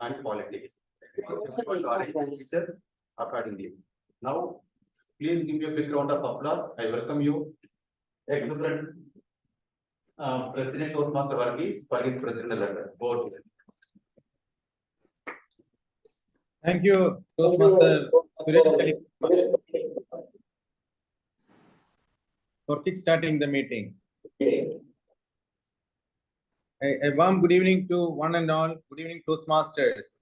and politics. Accordingly. Now, please give me a big round of applause. I welcome you, ex-president President Toastmaster Varghese, for his presidential letter. Board. Thank you, Toastmaster Suresh for kickstarting the meeting. A warm good evening to one and all. Good evening, Toastmasters.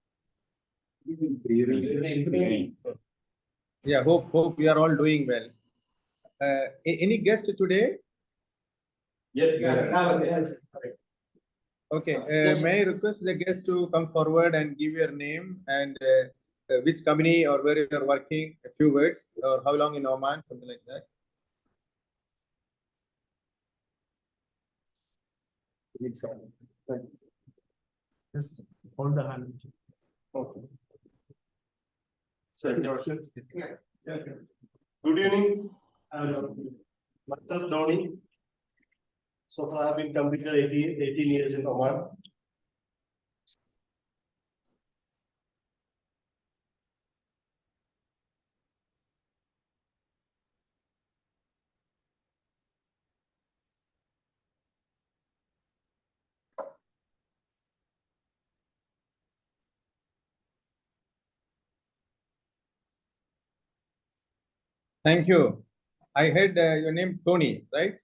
Yeah, hope you are all doing well. Any guest today? Yes, yes. Okay, may I request the guest to come forward and give your name and which company or where you are working, a few words, or how long in Oman, something like that. Just hold the hand. Okay. Good evening. Myself, Dhoni. So far, I've been completed 18 years in Oman. Thank you. I heard your name Tony, right?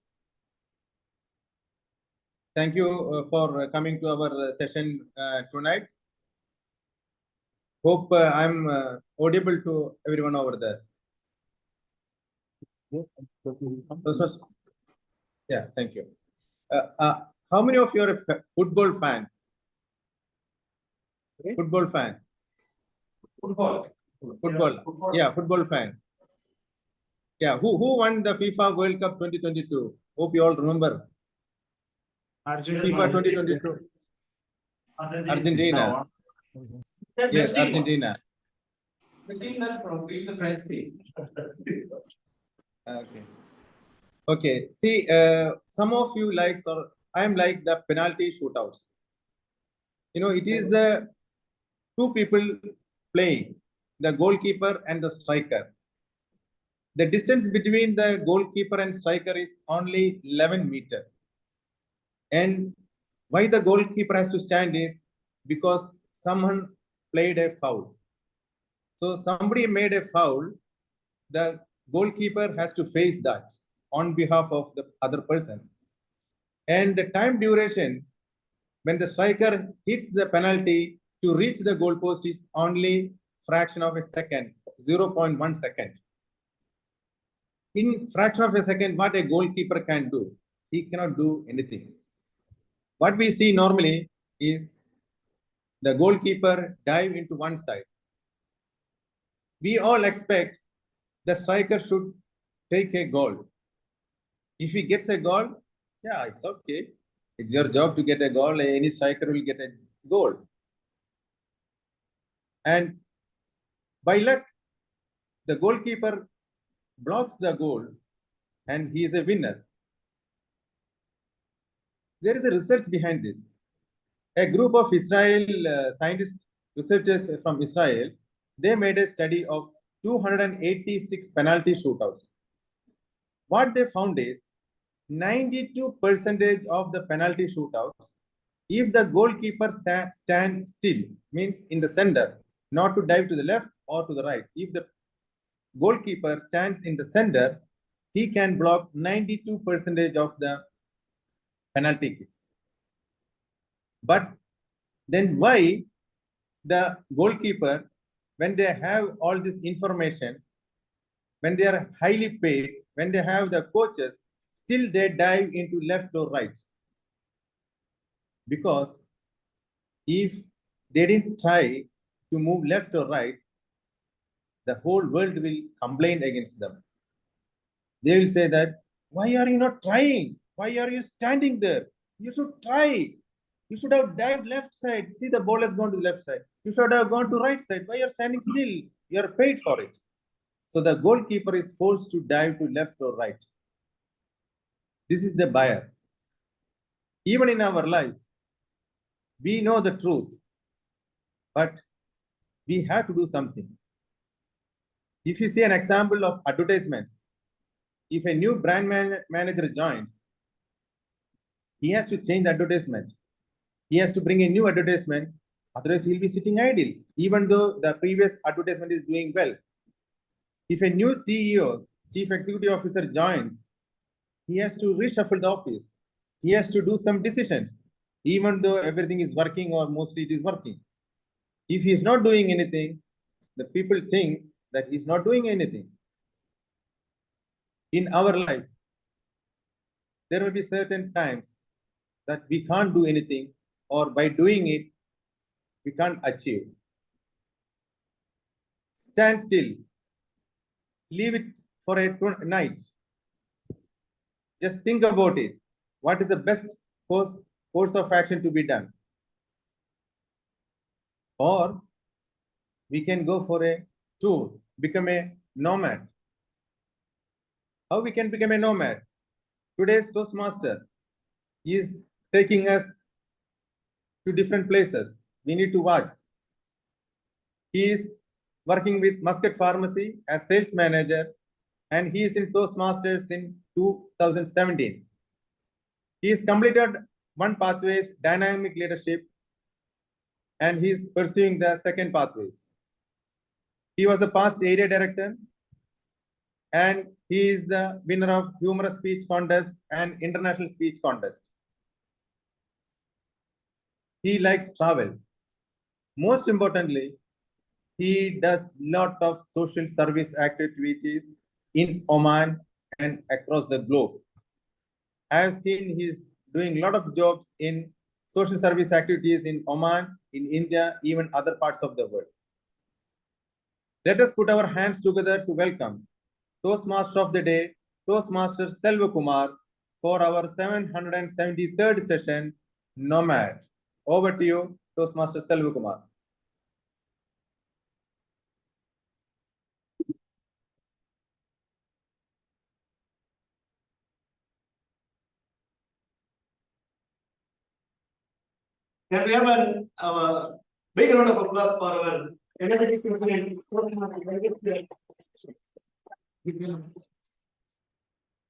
Thank you for coming to our session tonight. Hope I'm audible to everyone over there. Yeah, thank you. How many of you are football fans? Football fan. Football. Yeah, football fan. Yeah, who won the FIFA World Cup 2022? Hope you all remember. FIFA 2022. Argentina. Yes, Argentina. Okay. Okay. See, some of you likes or I'm like the penalty shootouts. You know, it is the two people playing, the goalkeeper and the striker. The distance between the goalkeeper and striker is only 11 meters. And why the goalkeeper has to stand is because someone played a foul. So somebody made a foul, the goalkeeper has to face that on behalf of the other person. And the time duration when the striker hits the penalty to reach the goalpost is only fraction of a second, 0.1 second. In fraction of a second, what a goalkeeper can do, he cannot do anything. What we see normally is the goalkeeper dive into one side. We all expect the striker should take a goal. If he gets a goal, yeah, it's okay. It's your job to get a goal. Any striker will get a goal. And by luck, the goalkeeper blocks the goal and he is a winner. There is a research behind this. A group of Israel scientists, researchers from Israel, they made a study of 286 penalty shootouts. What they found is 92% of the penalty shootouts, if the goalkeeper stands still, means in the center, not to dive to the left or to the right. If the goalkeeper stands in the center, he can block 92% of the penalty kicks. But then why the goalkeeper, when they have all this information, when they are highly paid, when they have the coaches, still they dive into left or right? Because if they didn't try to move left or right, the whole world will complain against them. They will say that, why are you not trying? Why are you standing there? You should try. You should have dived left side. See, the ball has gone to the left side. You should have gone to right side. Why are you standing still? You are paid for it. So the goalkeeper is forced to dive to left or right. This is the bias. Even in our life, we know the truth, but we have to do something. If you see an example of advertisements, if a new brand manager joins, he has to change the advertisement. He has to bring a new advertisement, otherwise he'll be sitting idle, even though the previous advertisement is doing well. If a new CEO, Chief Executive Officer joins, he has to reshuffle the office. He has to do some decisions, even though everything is working or mostly it is working. If he is not doing anything, the people think that he's not doing anything. In our life, there will be certain times that we can't do anything, or by doing it, we can't achieve. Stand still. Leave it for a night. Just think about it. What is the best course of action to be done? Or we can go for a tour, become a nomad. How we can become a nomad? Today's Toastmaster is taking us to different places. We need to watch. He is working with Muscat Pharmacy as sales manager, and he is in Toastmasters in 2017. He has completed one pathways, dynamic leadership, and he is pursuing the second pathways. He was the past area director, and he is the winner of humorous speech contest and international speech contest. He likes travel. Most importantly, he does lot of social service activities in Oman and across the globe. I have seen he's doing a lot of jobs in social service activities in Oman, in India, even other parts of the world. Let us put our hands together to welcome Toastmaster of the Day, Toastmaster Selvakumar, for our 773rd session, NOMAD. Over to you, Toastmaster Selvakumar. Can we have a big round of applause for our energetic president?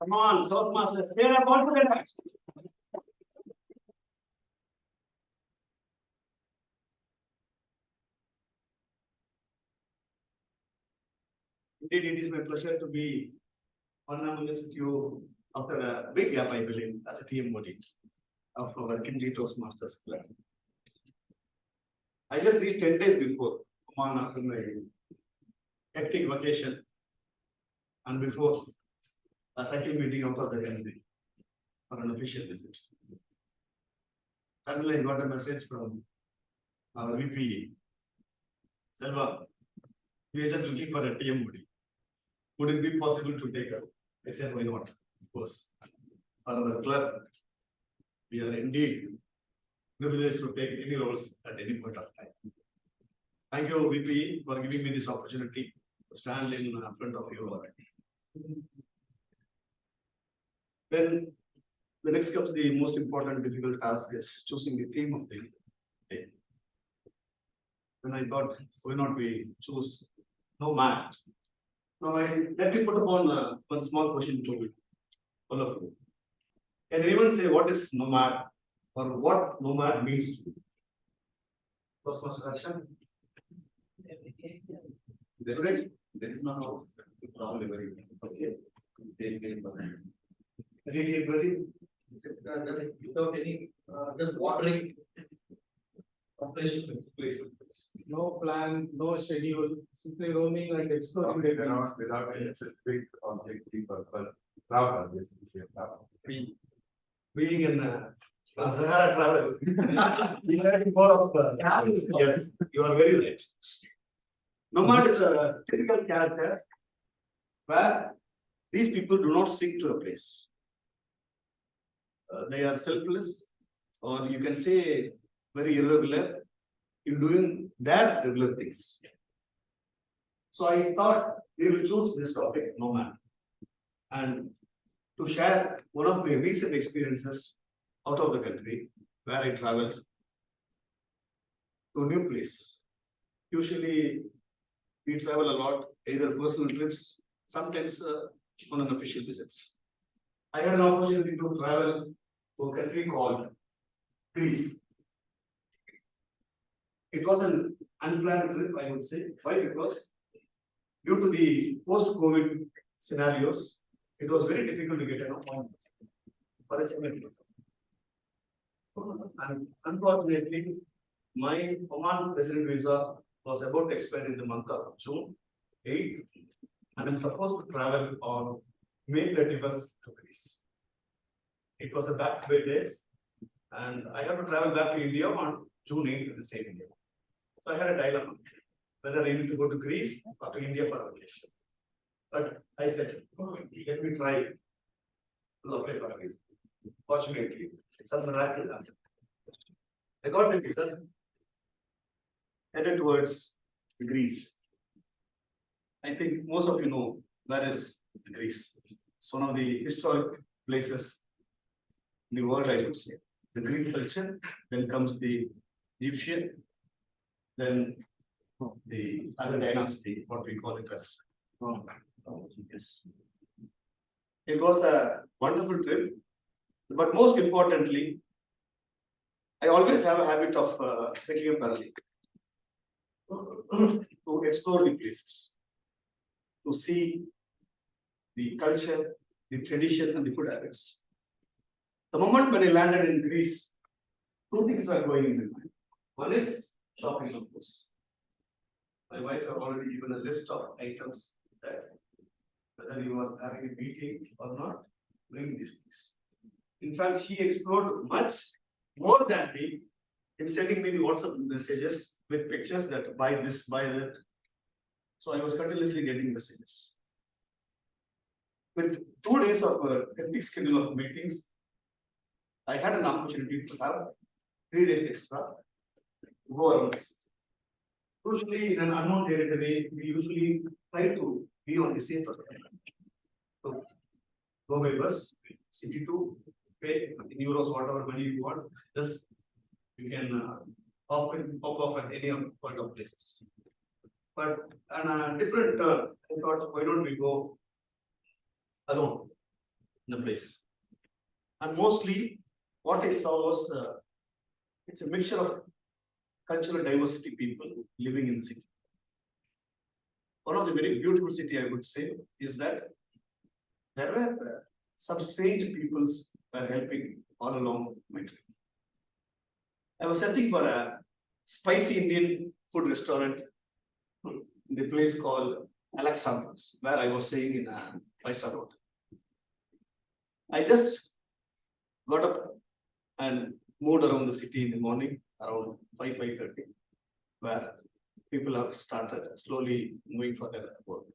Come on, Toastmasters, they are confident. Indeed, it is my pleasure to be on with you after a big gap, I believe, as a TMOD of our Kimchi Toastmasters Club. I just reached 10 days before Oman after my hectic vacation and before a second meeting out of the country for an official visit. Suddenly I got a message from our VP, Selva, we are just looking for a TMOD. Would it be possible to take up? I said, why not? Of course. For our club, we are indeed privileged to take any roles at any point of time. Thank you, VP, for giving me this opportunity to stand in front of you. Then the next comes the most important difficult task is choosing the theme of the day. Then I thought, why not we choose NOMAD? Now let me put upon one small question to all of you. Can anyone say what is NOMAD or what NOMAD means to you? First question. There is no house. Probably very Okay. Really, without any just watering operation place. No plan, no schedule, simply roaming and exploring the grounds. Without any specific objective purpose. Travel, basically. Being in Sahara travels. We had more of yes, you are very right. Nomad is a typical character where these people do not stick to a place. They are selfless, or you can say very irregular in doing their regular things. So I thought we will choose this topic, nomad, and to share one of my recent experiences out of the country where I traveled to a new place. Usually we travel a lot, either personal trips, sometimes on unofficial visits. I had an opportunity to travel to a country called Greece. It was an unplanned trip, I would say. Why? Because due to the post-COVID scenarios, it was very difficult to get an appointment for a checkup. And unfortunately, my Oman resident visa was about to expire in the month of June 8th, and I'm supposed to travel on May 31st to Greece. It was a back-to-back days, and I have to travel back to India on June 8th the same year. So I had a dilemma whether I need to go to Greece or to India for vacation. But I said, "Okay, let me try to apply for a visa." Fortunately, some miracle happened. I got the visa, headed towards Greece. I think most of you know where is Greece. It's one of the historic places in the world, I would say. The Greek culture, then comes the Egyptian, then the other dynasty, what we call it as. Yes. It was a wonderful trip, but most importantly, I always have a habit of waking up early to explore the places, to see the culture, the tradition, and the food habits. The moment when I landed in Greece, two things were going in my mind. One is shopping, of course. My wife have already given a list of items that whether you are having a meeting or not, bring these things. In fact, she explored much more than me in sending me the WhatsApp messages with pictures that buy this, buy that. So I was continuously getting messages. With 2 days of a hectic schedule of meetings, I had an opportunity to have 3 days extra to go around the city. Usually in an unknown territory, we usually try to be on the safer side. So go by bus, city to pay in euros, whatever money you want, just you can pop off at any point of places. But on a different turn, I thought, why don't we go alone in a place? And mostly what I saw was it's a mixture of cultural diversity people living in the city. One of the very beautiful city, I would say, is that there were some strange peoples were helping all along my trip. I was searching for a spicy Indian food restaurant in the place called Alexander's, where I was staying in a 5-star hotel. I just got up and moved around the city in the morning around 5:30, where people have started slowly moving for their work.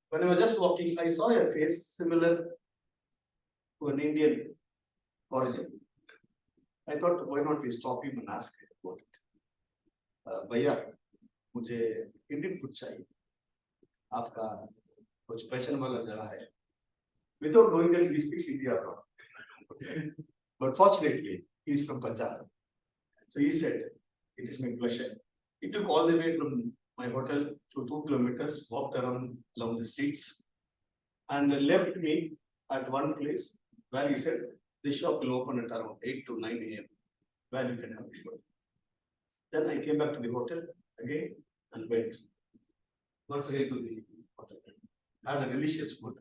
When I was just walking, I saw a face similar to an Indian origin. I thought, why not we stop him and ask him about it? भैया, मुझे Indian food चाहिए. आपका कुछ पहचान वाला जगह है? Without knowing that he speaks Hindi or not. But fortunately, he is from Punjab. So he said, it is my pleasure. He took all the way from my hotel to 2 kilometers, walked around along the streets, and left me at one place where he said, this shop will open at around 8 to 9 a.m., where you can have food. Then I came back to the hotel again and went once again to the hotel. Had a delicious food.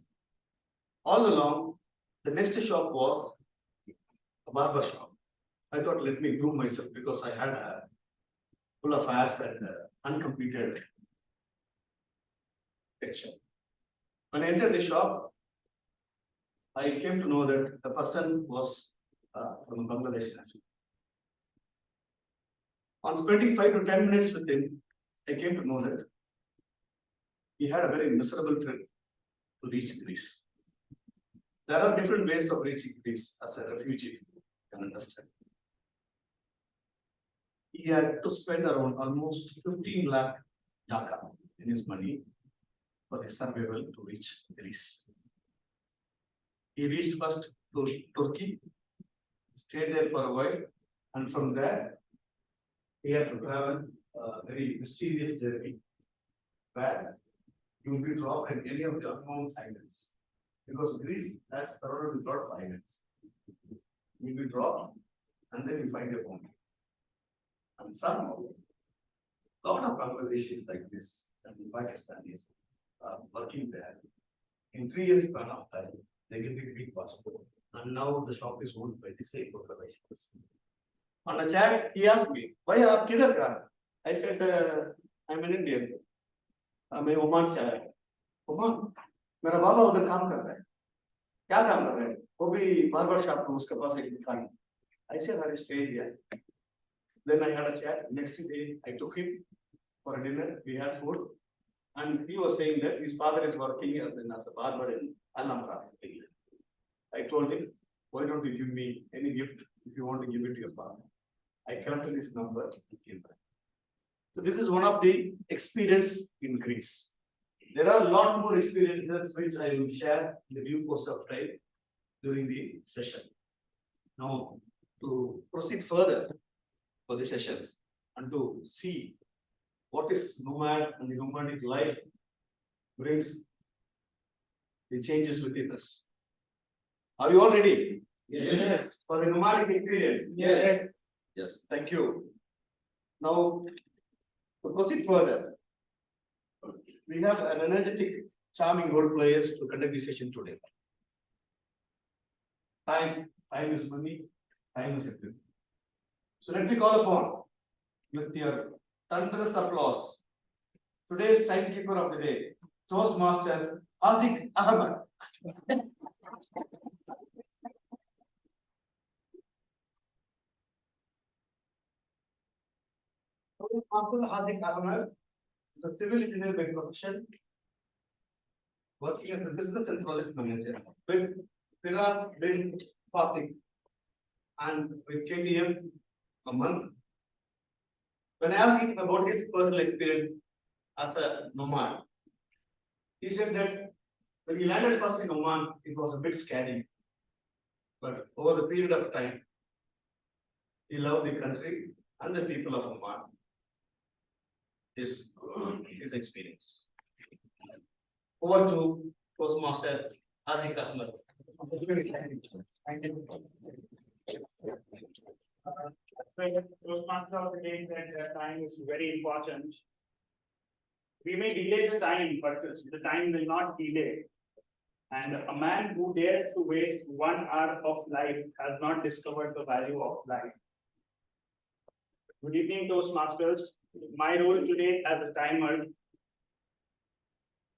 All along, the next shop was a barber shop. I thought, let me groom myself because I had a full of hairs and uncompleted texture. When I entered the shop, I came to know that the person was from Bangladesh. On spending 5 to 10 minutes with him, I came to know that he had a very miserable trip to reach Greece. There are different ways of reaching Greece as a refugee, you can understand. He had to spend around almost 15 lakh taka in his money for the survival to reach Greece. He reached first to Turkey, stayed there for a while, and from there he had to travel a very mysterious journey where you will be dropped at any of the unknown islands. Because Greece has surrounded with a lot of islands. You will be dropped and then you find your home. And somehow, a lot of conversations like this, and the Pakistanis working there. In 3 years span of time, they get the Greek passport. And now the shop is owned by the same organizations. On a chat, he asked me, why are you here? I said, I'm an Indian. I'm an Oman से आया. Oman, मेरा बाबा उधर काम कर रहा है. क्या काम कर रहा है? वो भी बार्बर शॉप में उसके पास एक दुकान है. I said, I stayed here. Then I had a chat. Next day, I took him for a dinner. We had food. And he was saying that his father is working as a barber in Alamkar. I told him, why don't you give me any gift if you want to give it to your father? I collected his number and came back. So this is one of the experience in Greece. There are a lot more experiences which I will share in the due course of time during the session. Now, to proceed further for the sessions and to see what is nomad and the nomadic life brings the changes within us. Are you all ready? Yes. For the nomadic experience? Yes. Yes, thank you. Now, to proceed further, we have an energetic, charming role players to conduct the session today. Time is money, time is everything. So let me call upon with your thunderous applause today's timekeeper of the day, Toastmaster Azik Ahmed. Toastmaster Azik Ahmed is a civil engineer by profession, working as a business and project manager with Firas bin Fatih and with KTM a month. When I asked him about his personal experience as a nomad, he said that when he landed first in Oman, it was a bit scary. But over the period of time, he loved the country and the people of Oman. His experience. Over to Toastmaster Azik Ahmed. Toastmaster of the day that time is very important. We may delay the time, but the time will not delay. And a man who dares to waste 1 hour of life has not discovered the value of life. Good evening, Toastmasters. My role today as a timer,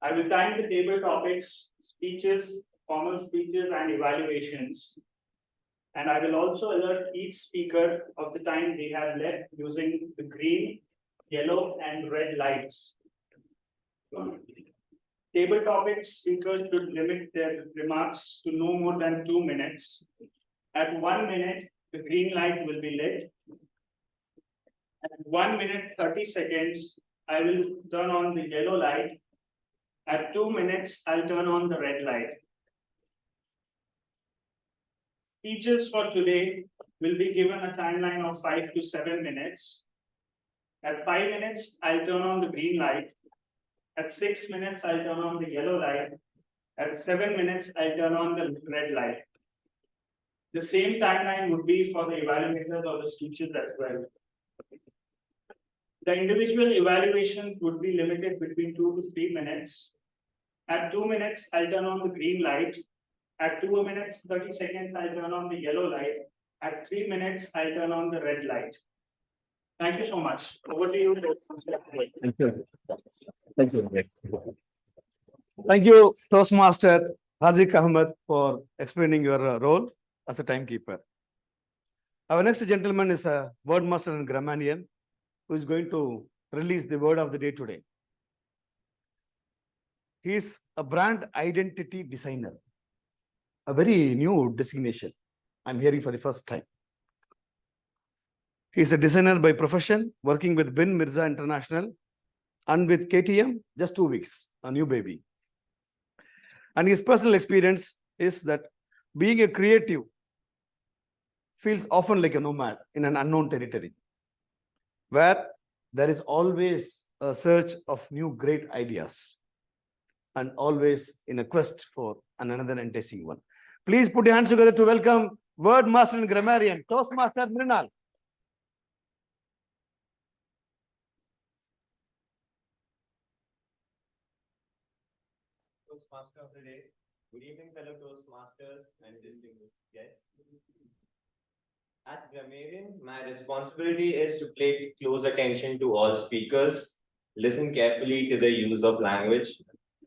I will time the table topics, speeches, formal speeches, and evaluations. And I will also alert each speaker of the time they have left using the green, yellow, and red lights. Table topics speakers should limit their remarks to no more than 2 minutes. At 1 minute, the green light will be lit. At 1 minute 30 seconds, I will turn on the yellow light. At 2 minutes, I'll turn on the red light. Speeches for today will be given a timeline of 5 to 7 minutes. At 5 minutes, I'll turn on the green light. At 6 minutes, I'll turn on the yellow light. At 7 minutes, I'll turn on the red light. The same timeline would be for the evaluators of the speeches as well. The individual evaluation would be limited between 2 to 3 minutes. At 2 minutes, I'll turn on the green light. At 2 minutes, 30 seconds, I'll turn on the yellow light. At 3 minutes, I'll turn on the red light. Thank you so much. Over to you. Thank you. Thank you. Thank you, Toastmaster Azik Ahmed, for explaining your role as a timekeeper. Our next gentleman is a wordmaster and grammarian who is going to release the word of the day today. He is a brand identity designer, a very new designation I'm hearing for the first time. He is a designer by profession, working with Bin Mirza International and with KTM, just 2 weeks, a new baby. And his personal experience is that being a creative feels often like a nomad in an unknown territory. where there is always a search of new great ideas and always in a quest for another enticing one. Please put your hands together to welcome word master and grammarian, Toastmaster Mrinal. Toastmaster of the day. Good evening, fellow Toastmasters and distinguished guests. As grammarian, my responsibility is to pay close attention to all speakers, listen carefully to the use of language.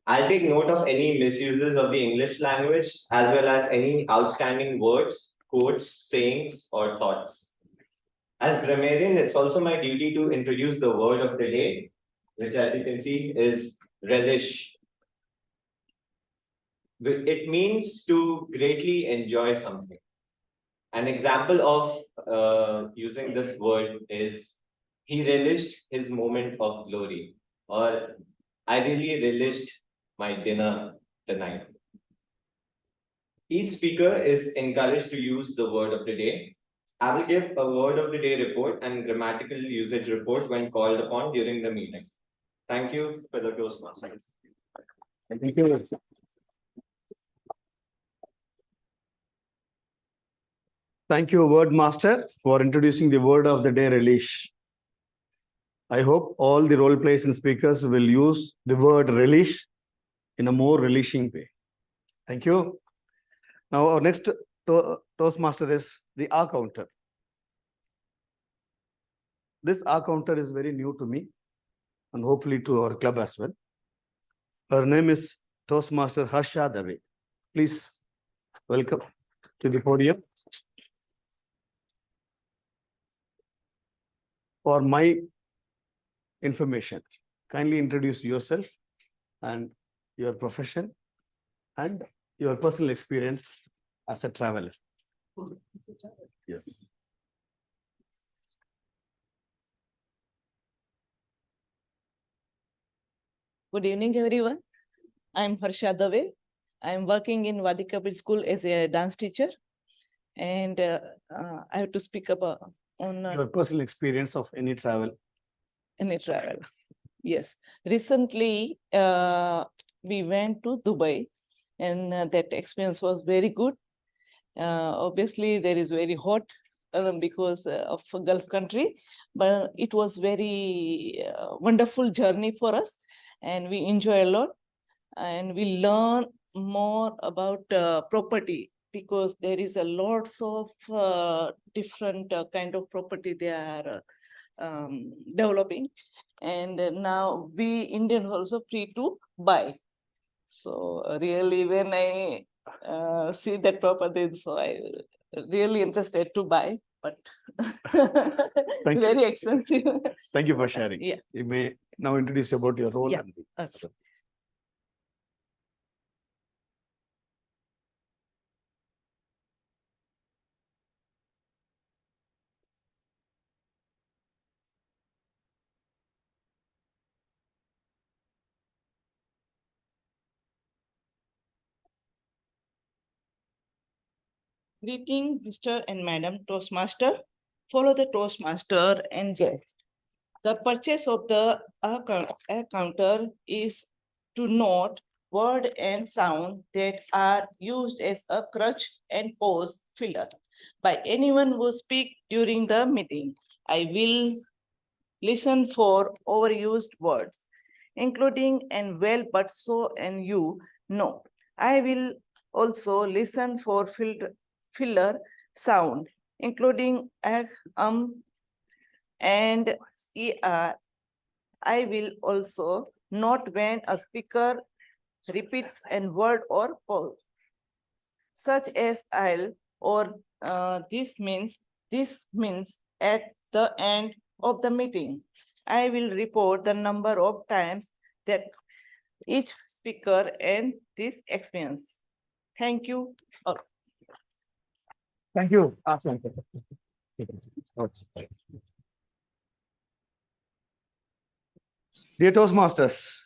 I'll take note of any misuses of the English language, as well as any outstanding words, quotes, sayings, or thoughts. As grammarian, it's also my duty to introduce the word of the day, which, as you can see, is relish. It means to greatly enjoy something. An example of using this word is he relished his moment of glory, or I really relished my dinner tonight. Each speaker is encouraged to use the word of the day. I will give a word of the day report and grammatical usage report when called upon during the meeting. Thank you, fellow Toastmasters. Thank you. Thank you, word master, for introducing the word of the day, relish. I hope all the role plays and speakers will use the word relish in a more relishing way. Thank you. Now, our next Toastmaster is the R counter. This R counter is very new to me and hopefully to our club as well. Her name is Toastmaster Harsha Dave. Please welcome to the podium. For my information, kindly introduce yourself and your profession and your personal experience as a traveler. Yes. Good evening, everyone. I'm Harsha Dave. I'm working in Vadikapil School as a dance teacher. And I have to speak about on Your personal experience of any travel. any travel. Yes. Recently, we went to Dubai, and that experience was very good. Obviously, there is very hot because of a Gulf country, but it was very wonderful journey for us, and we enjoy a lot, and we learn more about property because there is a lots of different kind of property they are developing, and now we Indians also free to buy. So really, when I see that property, so I really interested to buy, but very expensive. Thank you for sharing. Yeah. You may now introduce about your role. Yeah. And Okay. Greeting, Mr. and Madam Toastmaster. Follow the Toastmaster and guest. The purchase of the counter is to note word and sound that are used as a crutch and pause filler by anyone who speak during the meeting. I will listen for overused words, including and well, but so and you know. I will also listen for filler sound, including and er. I will also note when a speaker repeats a word or pause, such as I'll or this means at the end of the meeting. I will report the number of times that each speaker and this experience. Thank you. thank you. Awesome. Dear Toastmasters,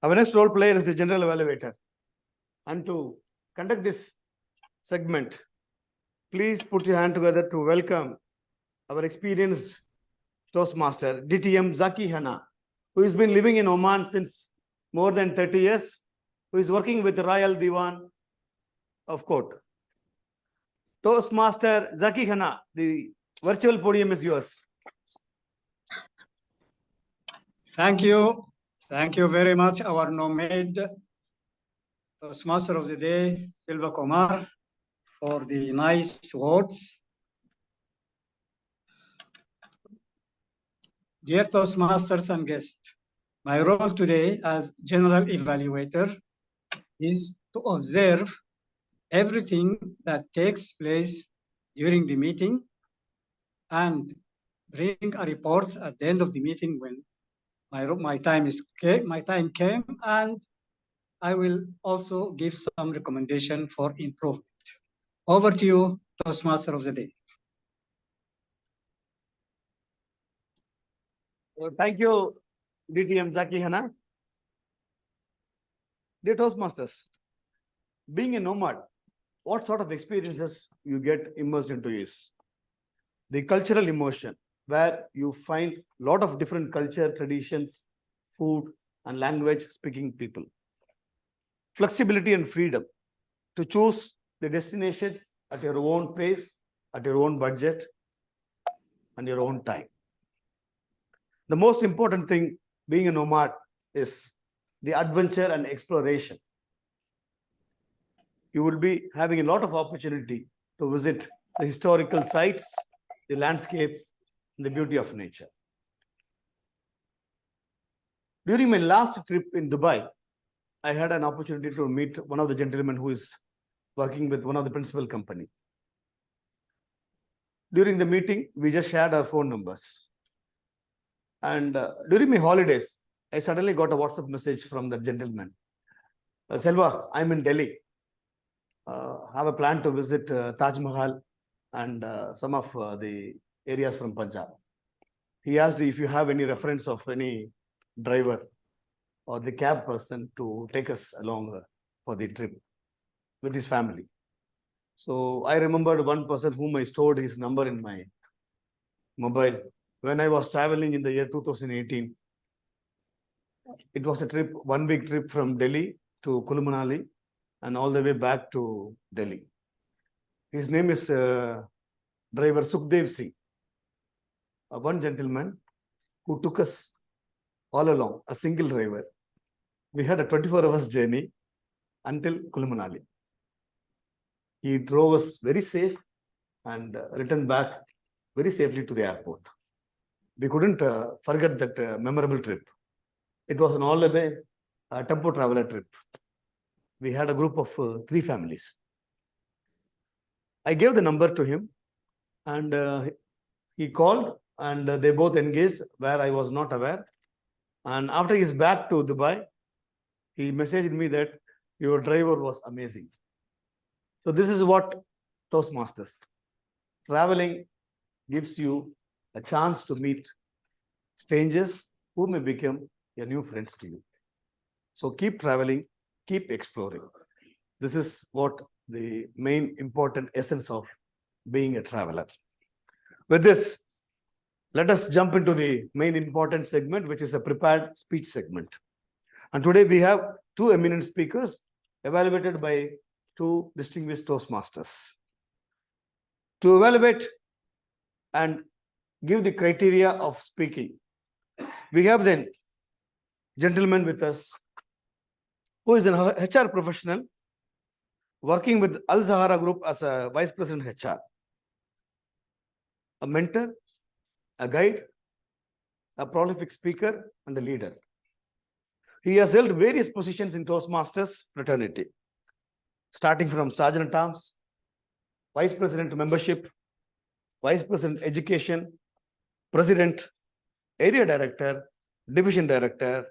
our next role player is the general evaluator. And to conduct this segment, please put your hand together to welcome our experienced Toastmaster DTM Zaki Hana, who has been living in Oman since more than 30 years, who is working with the Royal Diwan of Court. Toastmaster Zaki Hana, the virtual podium is yours. Thank you. Thank you very much, our NOMAD Toastmaster of the Day, Selvakumar, for the nice words. Dear Toastmasters and guests, my role today as General Evaluator is to observe everything that takes place during the meeting and bring a report at the end of the meeting when my time came, and I will also give some recommendation for improvement. Over to you, Toastmaster of the Day. Thank you, DTM Zaki Hana. Dear Toastmasters, being a nomad, what sort of experiences you get immersed into is the cultural immersion, where you find a lot of different culture, traditions, food, and language speaking people. Flexibility and freedom to choose the destinations at your own pace, at your own budget, and your own time. The most important thing being a nomad is the adventure and exploration. You will be having a lot of opportunity to visit the historical sites, the landscape, and the beauty of nature. During my last trip in Dubai, I had an opportunity to meet one of the gentlemen who is working with one of the principal company. During the meeting, we just shared our phone numbers. And during my holidays, I suddenly got a WhatsApp message from that gentleman. Selva, I'm in Delhi. Have a plan to visit Taj Mahal and some of the areas from Punjab. He asked if you have any reference of any driver or the cab person to take us along for the trip with his family. So I remembered one person whom I stored his number in my mobile. When I was traveling in the year 2018, it was a trip, 1 week trip from Delhi to Kulu Manali and all the way back to Delhi. His name is driver Sukhdev Singh, one gentleman who took us all along, a single driver. We had a 24 hours journey until Kulu Manali. He drove us very safe and returned back very safely to the airport. We couldn't forget that memorable trip. It was an all-the-way tempo traveler trip. We had a group of 3 families. I gave the number to him and he called and they both engaged where I was not aware. And after he's back to Dubai, he messaged me that your driver was amazing. So this is what Toastmasters. Traveling gives you a chance to meet strangers who may become your new friends to you. So keep traveling, keep exploring. This is what the main important essence of being a traveler. With this, let us jump into the main important segment, which is a prepared speech segment. And today we have 2 eminent speakers evaluated by 2 distinguished Toastmasters. To evaluate and give the criteria of speaking, we have then gentleman with us who is an HR professional working with Al Zahara Group as a Vice President HR, a mentor, a guide, a prolific speaker, and a leader. He has held various positions in Toastmasters fraternity, starting from Sergeant at Arms, Vice President Membership, Vice President Education, President, Area Director, Division Director,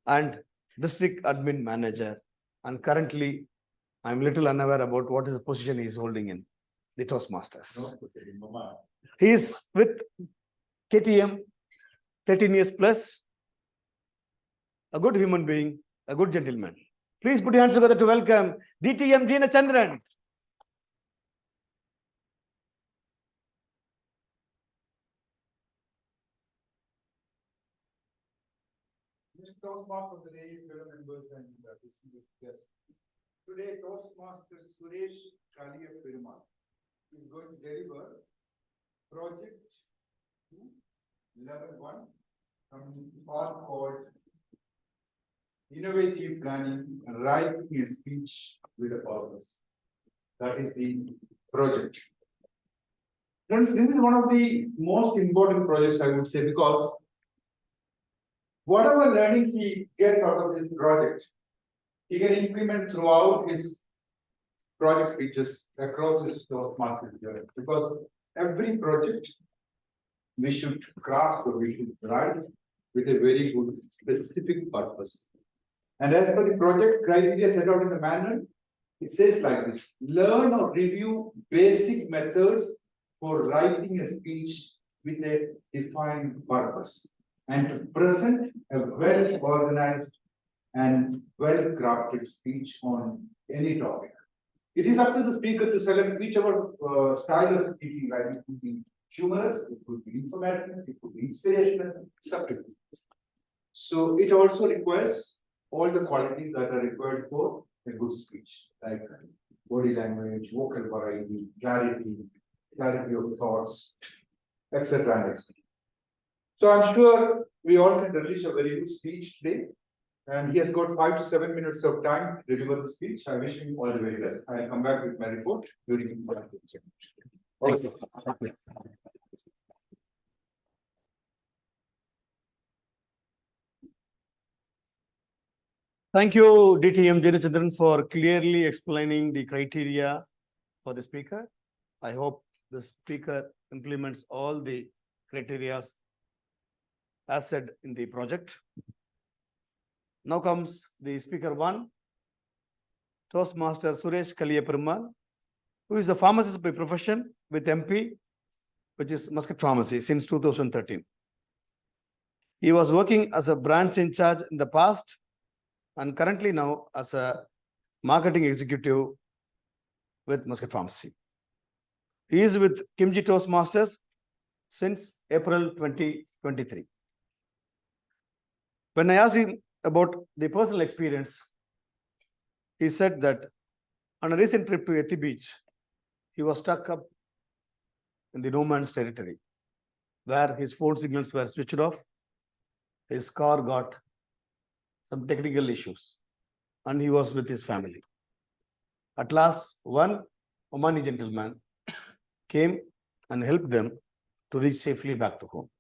and District Admin Manager. And currently, I'm little unaware about what is the position he is holding in the Toastmasters. He is with KTM, 13 years plus, a good human being, a good gentleman. Please put your hands together to welcome DTM Jeena Chandran. Mr. Toastmaster of the day, fellow members and distinguished guests. Today, Toastmaster Suresh Kalia Perumal is going to deliver Project 2 Level 1 from part called Innovative Planning, Writing a Speech with a Purpose. That is the project. Friends, this is one of the most important projects, I would say, because whatever learning he gets out of this project, he can implement throughout his project speeches across his market journey. Because every project we should craft or we should write with a very good specific purpose. And as per the project criteria set out in the manual, it says like this: learn or review basic methods for writing a speech with a defined purpose, and to present a well-organized and well-crafted speech on any topic. It is up to the speaker to select whichever style of speaking, like it could be humorous, it could be informative, it could be inspirational, it's up to you. So it also requires all the qualities that are required for a good speech, like body language, vocal variety, clarity of thoughts, etc. and etc. So I'm sure we all can relish a very good speech today. And he has got 5 to 7 minutes of time to deliver the speech. I wish him all the very best. I'll come back with my report during the segment. Thank you. Thank you, DTM Janachandran, for clearly explaining the criteria for the speaker. I hope the speaker implements all the criteria as said in the project. Now comes the speaker one, Toastmaster Suresh Kalia Perumal, who is a pharmacist by profession with MP, which is Muscat Pharmacy, since 2013. He was working as a branch in charge in the past and currently now as a marketing executive with Muscat Pharmacy. He is with Kimchi Toastmasters since April 2023. When I asked him about the personal experience, he said that on a recent trip to Ethi Beach, he was stuck up in the no man's territory, where his phone signals were switched off, his car got some technical issues, and he was with his family. At last, one Omani gentleman came and helped them to reach safely back to home.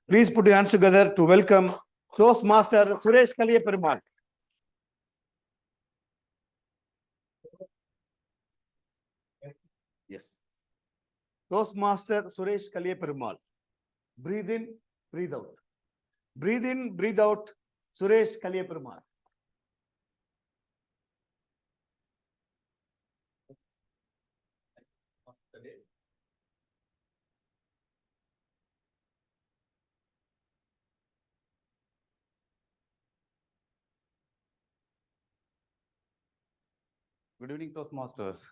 Please put your hands together to welcome Toastmaster Suresh Kalia Perumal. Yes. Toastmaster Suresh Kalia Perumal. Breathe in, breathe out. Breathe in, breathe out. Suresh Kalia Perumal. Good evening, Toastmasters.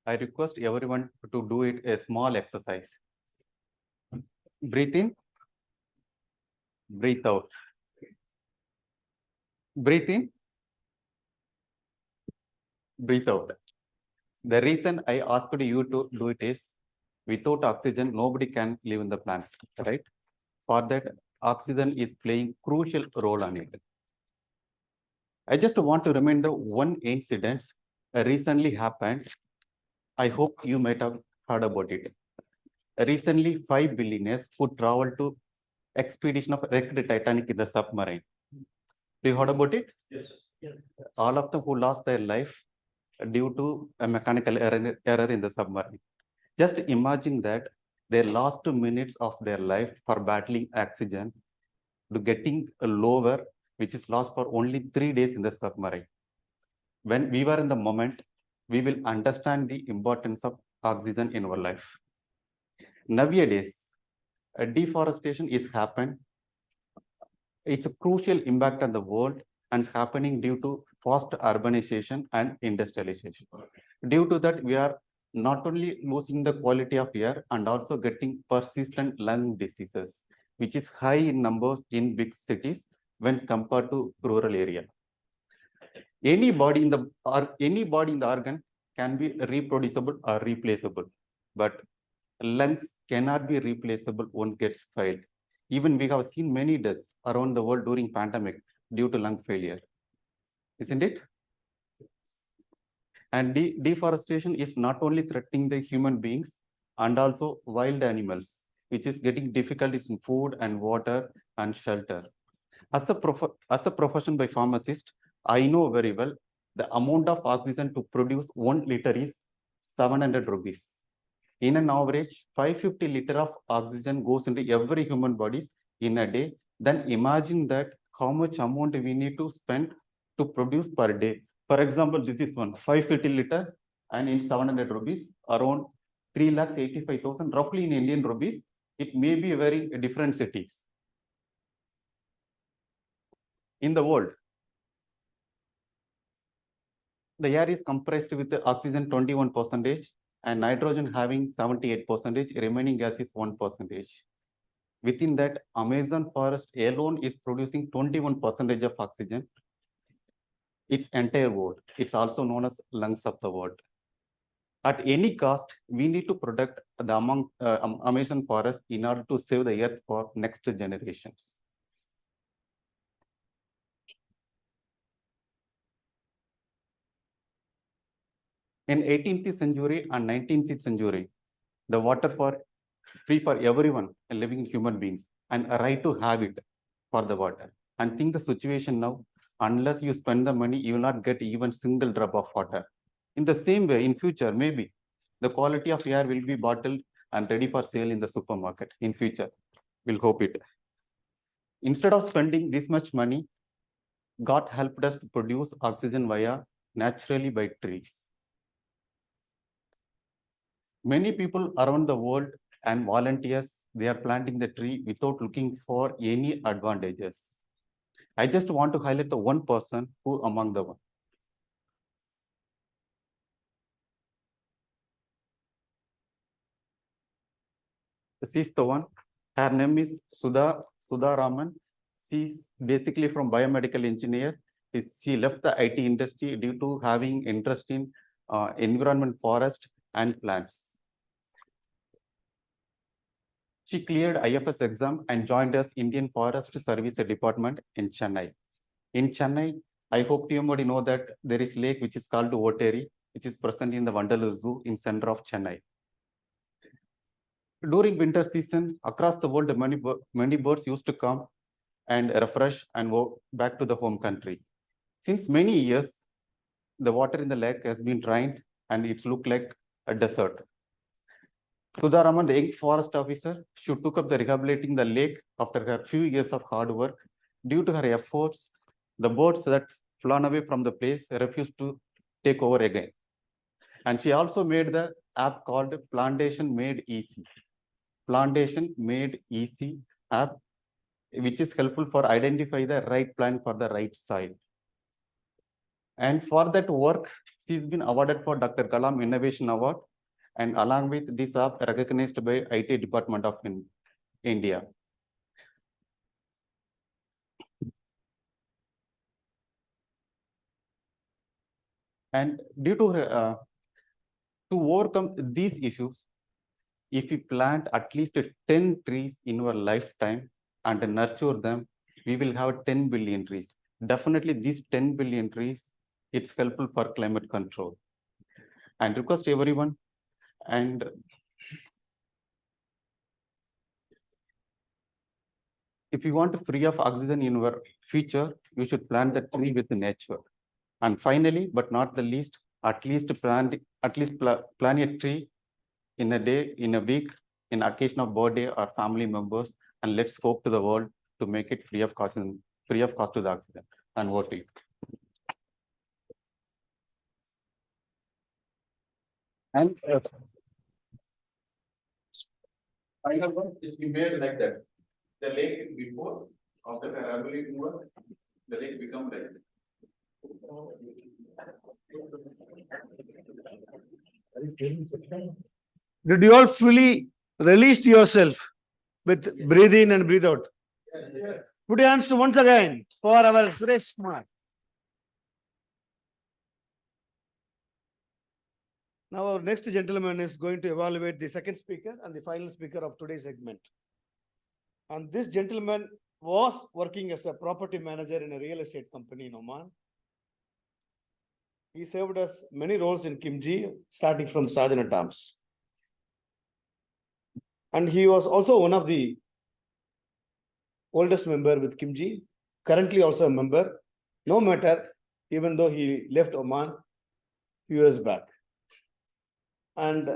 I request everyone to do it a small exercise. Breathe in, breathe out. Breathe in, breathe out. The reason I asked you to do it is, without oxygen, nobody can live in the planet, right? For that, oxygen is playing crucial role on it. I just want to remember one incident recently happened. I hope you might have heard about it. Recently, 5 billionaires who traveled to expedition of wrecked Titanic in the submarine. Do you heard about it? Yes. All of them who lost their life due to a mechanical error in the submarine. Just imagine that they lost 2 minutes of their life for battling oxygen to getting a lower, which is lost for only 3 days in the submarine. When we were in the moment, we will understand the importance of oxygen in our life. Nowadays, a deforestation is happening. It's a crucial impact on the world and it's happening due to fast urbanization and industrialization. Due to that, we are not only losing the quality of air and also getting persistent lung diseases, which is high in numbers in big cities when compared to rural area. Any body in the organ can be reproducible or replaceable, but lungs cannot be replaceable once gets failed. Even we have seen many deaths around the world during pandemic due to lung failure, isn't it? And deforestation is not only threatening the human beings and also wild animals, which is getting difficulties in food and water and shelter. As a profession by pharmacist, I know very well the amount of oxygen to produce 1 liter is 700 rupees. In an average, 550 liter of oxygen goes into every human body in a day. Then imagine that how much amount we need to spend to produce per day. For example, this is one 550 liters and in 700 rupees, around 3,85,000 roughly in Indian rupees. It may be very different cities in the world. The air is compressed with the oxygen 21% and nitrogen having 78%, remaining gas is 1%. Within that, Amazon forest alone is producing 21% of oxygen. Its entire world. It's also known as lungs of the world. At any cost, we need to protect the Amazon forest in order to save the earth for next generations. In 18th century and 19th century, the water for free for everyone, living human beings, and a right to have it for the water. And think the situation now, unless you spend the money, you will not get even single drop of water. In the same way, in future, maybe the quality of air will be bottled and ready for sale in the supermarket in future. We'll hope it. Instead of spending this much money, God helped us to produce oxygen via naturally by trees. Many people around the world and volunteers, they are planting the tree without looking for any advantages. I just want to highlight the one person who among the one. This is the one. Her name is Sudha Raman. She's basically from biomedical engineer. She left the IT industry due to having interest in environment, forest, and plants. She cleared IFS exam and joined us Indian Forest Service Department in Chennai. In Chennai, I hope TMOD know that there is lake which is called Oteri, which is present in the Vandalur Zoo in center of Chennai. During winter season, across the world, many birds used to come and refresh and go back to the home country. Since many years, the water in the lake has been drained and it's looked like a desert. Sudha Raman, the young forest officer, she took up the rehabilitating the lake after her few years of hard work. Due to her efforts, the birds that flown away from the place refused to take over again. And she also made the app called Plantation Made Easy. Plantation Made Easy app, which is helpful for identify the right plant for the right soil. And for that work, she's been awarded for Dr. Kalam Innovation Award, and along with this app recognized by IT Department of India. And due to overcome these issues, if we plant at least 10 trees in our lifetime and nurture them, we will have 10 billion trees. Definitely these 10 billion trees, it's helpful for climate control. And request everyone, and if you want to free of oxygen in your future, you should plant the tree with nature. And finally, but not the least, at least plan a tree in a day, in a week, in occasion of birthday or family members, and let's hope to the world to make it free of cost to the oxygen. And what it. And final one is we made like that. The lake before, after the rehabilitation work, the lake become like that. Did you all fully release yourself with breathe in and breathe out? Put your hands to once again for our Selvakumar. Now our next gentleman is going to evaluate the second speaker and the final speaker of today's segment. And this gentleman was working as a property manager in a real estate company in Oman. He served us many roles in Kimji, starting from Sergeant at Arms. And he was also one of the oldest member with Kimji, currently also a member, no matter, even though he left Oman few years back. And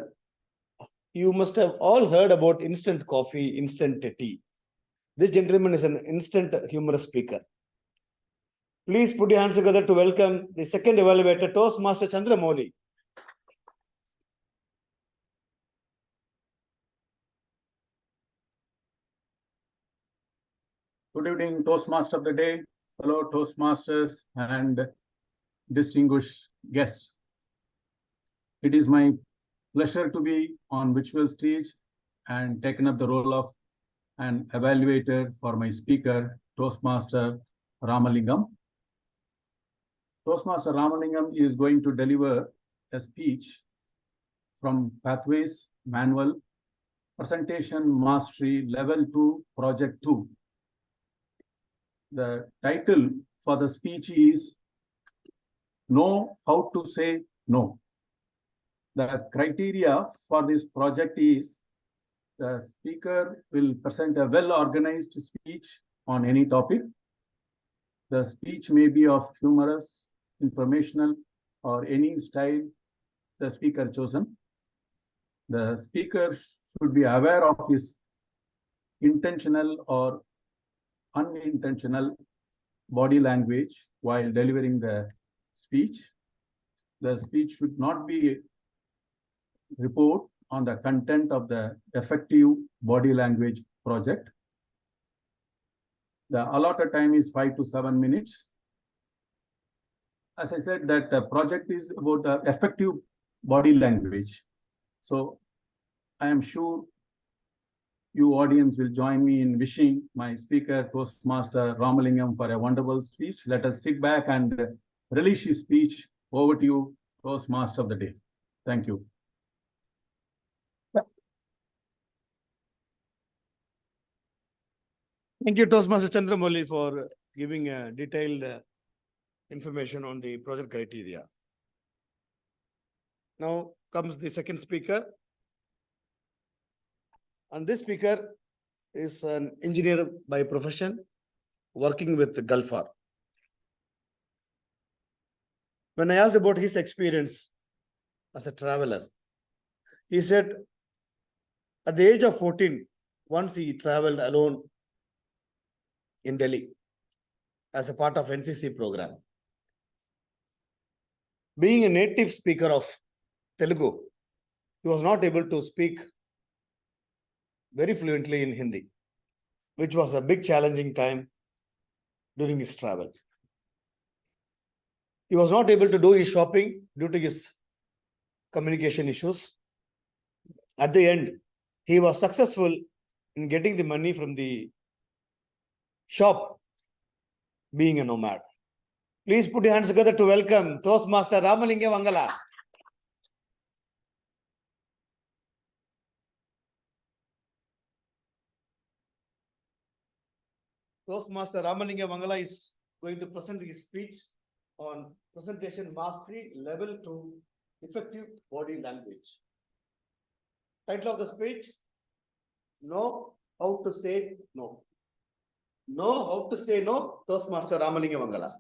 you must have all heard about instant coffee, instant tea. This gentleman is an instant humorous speaker. Please put your hands together to welcome the second evaluator, Toastmaster Chandramouli. Good evening, Toastmaster of the day, fellow Toastmasters and distinguished guests. It is my pleasure to be on virtual stage and taken up the role of an evaluator for my speaker, Toastmaster Ramalingam. Toastmaster Ramalingam is going to deliver a speech from Pathways Manual, Presentation Mastery Level 2, Project 2. The title for the speech is Know How to Say No. The criteria for this project is the speaker will present a well-organized speech on any topic. The speech may be of humorous, informational, or any style the speaker chosen. The speaker should be aware of his intentional or unintentional body language while delivering the speech. The speech should not be report on the content of the effective body language project. The allotted time is 5 to 7 minutes. As I said, that the project is about the effective body language. So I am sure you audience will join me in wishing my speaker, Toastmaster Ramalingam, for a wonderful speech. Let us sit back and release his speech. Over to you, Toastmaster of the day. Thank you. Thank you, Toastmaster Chandramouli, for giving detailed information on the project criteria. Now comes the second speaker. And this speaker is an engineer by profession, working with the Gulfar. When I asked about his experience as a traveler, he said at the age of 14, once he traveled alone in Delhi as a part of NCC program. Being a native speaker of Telugu, he was not able to speak very fluently in Hindi, which was a big challenging time during his travel. He was not able to do his shopping due to his communication issues. At the end, he was successful in getting the money from the shop, being a nomad. Please put your hands together to welcome Toastmaster Ramalingam Vangala. Toastmaster Ramalingam Vangala is going to present his speech on Presentation Mastery Level 2, Effective Body Language. Title of the speech, Know How to Say No. Know how to say no, Toastmaster Ramalingam Vangala.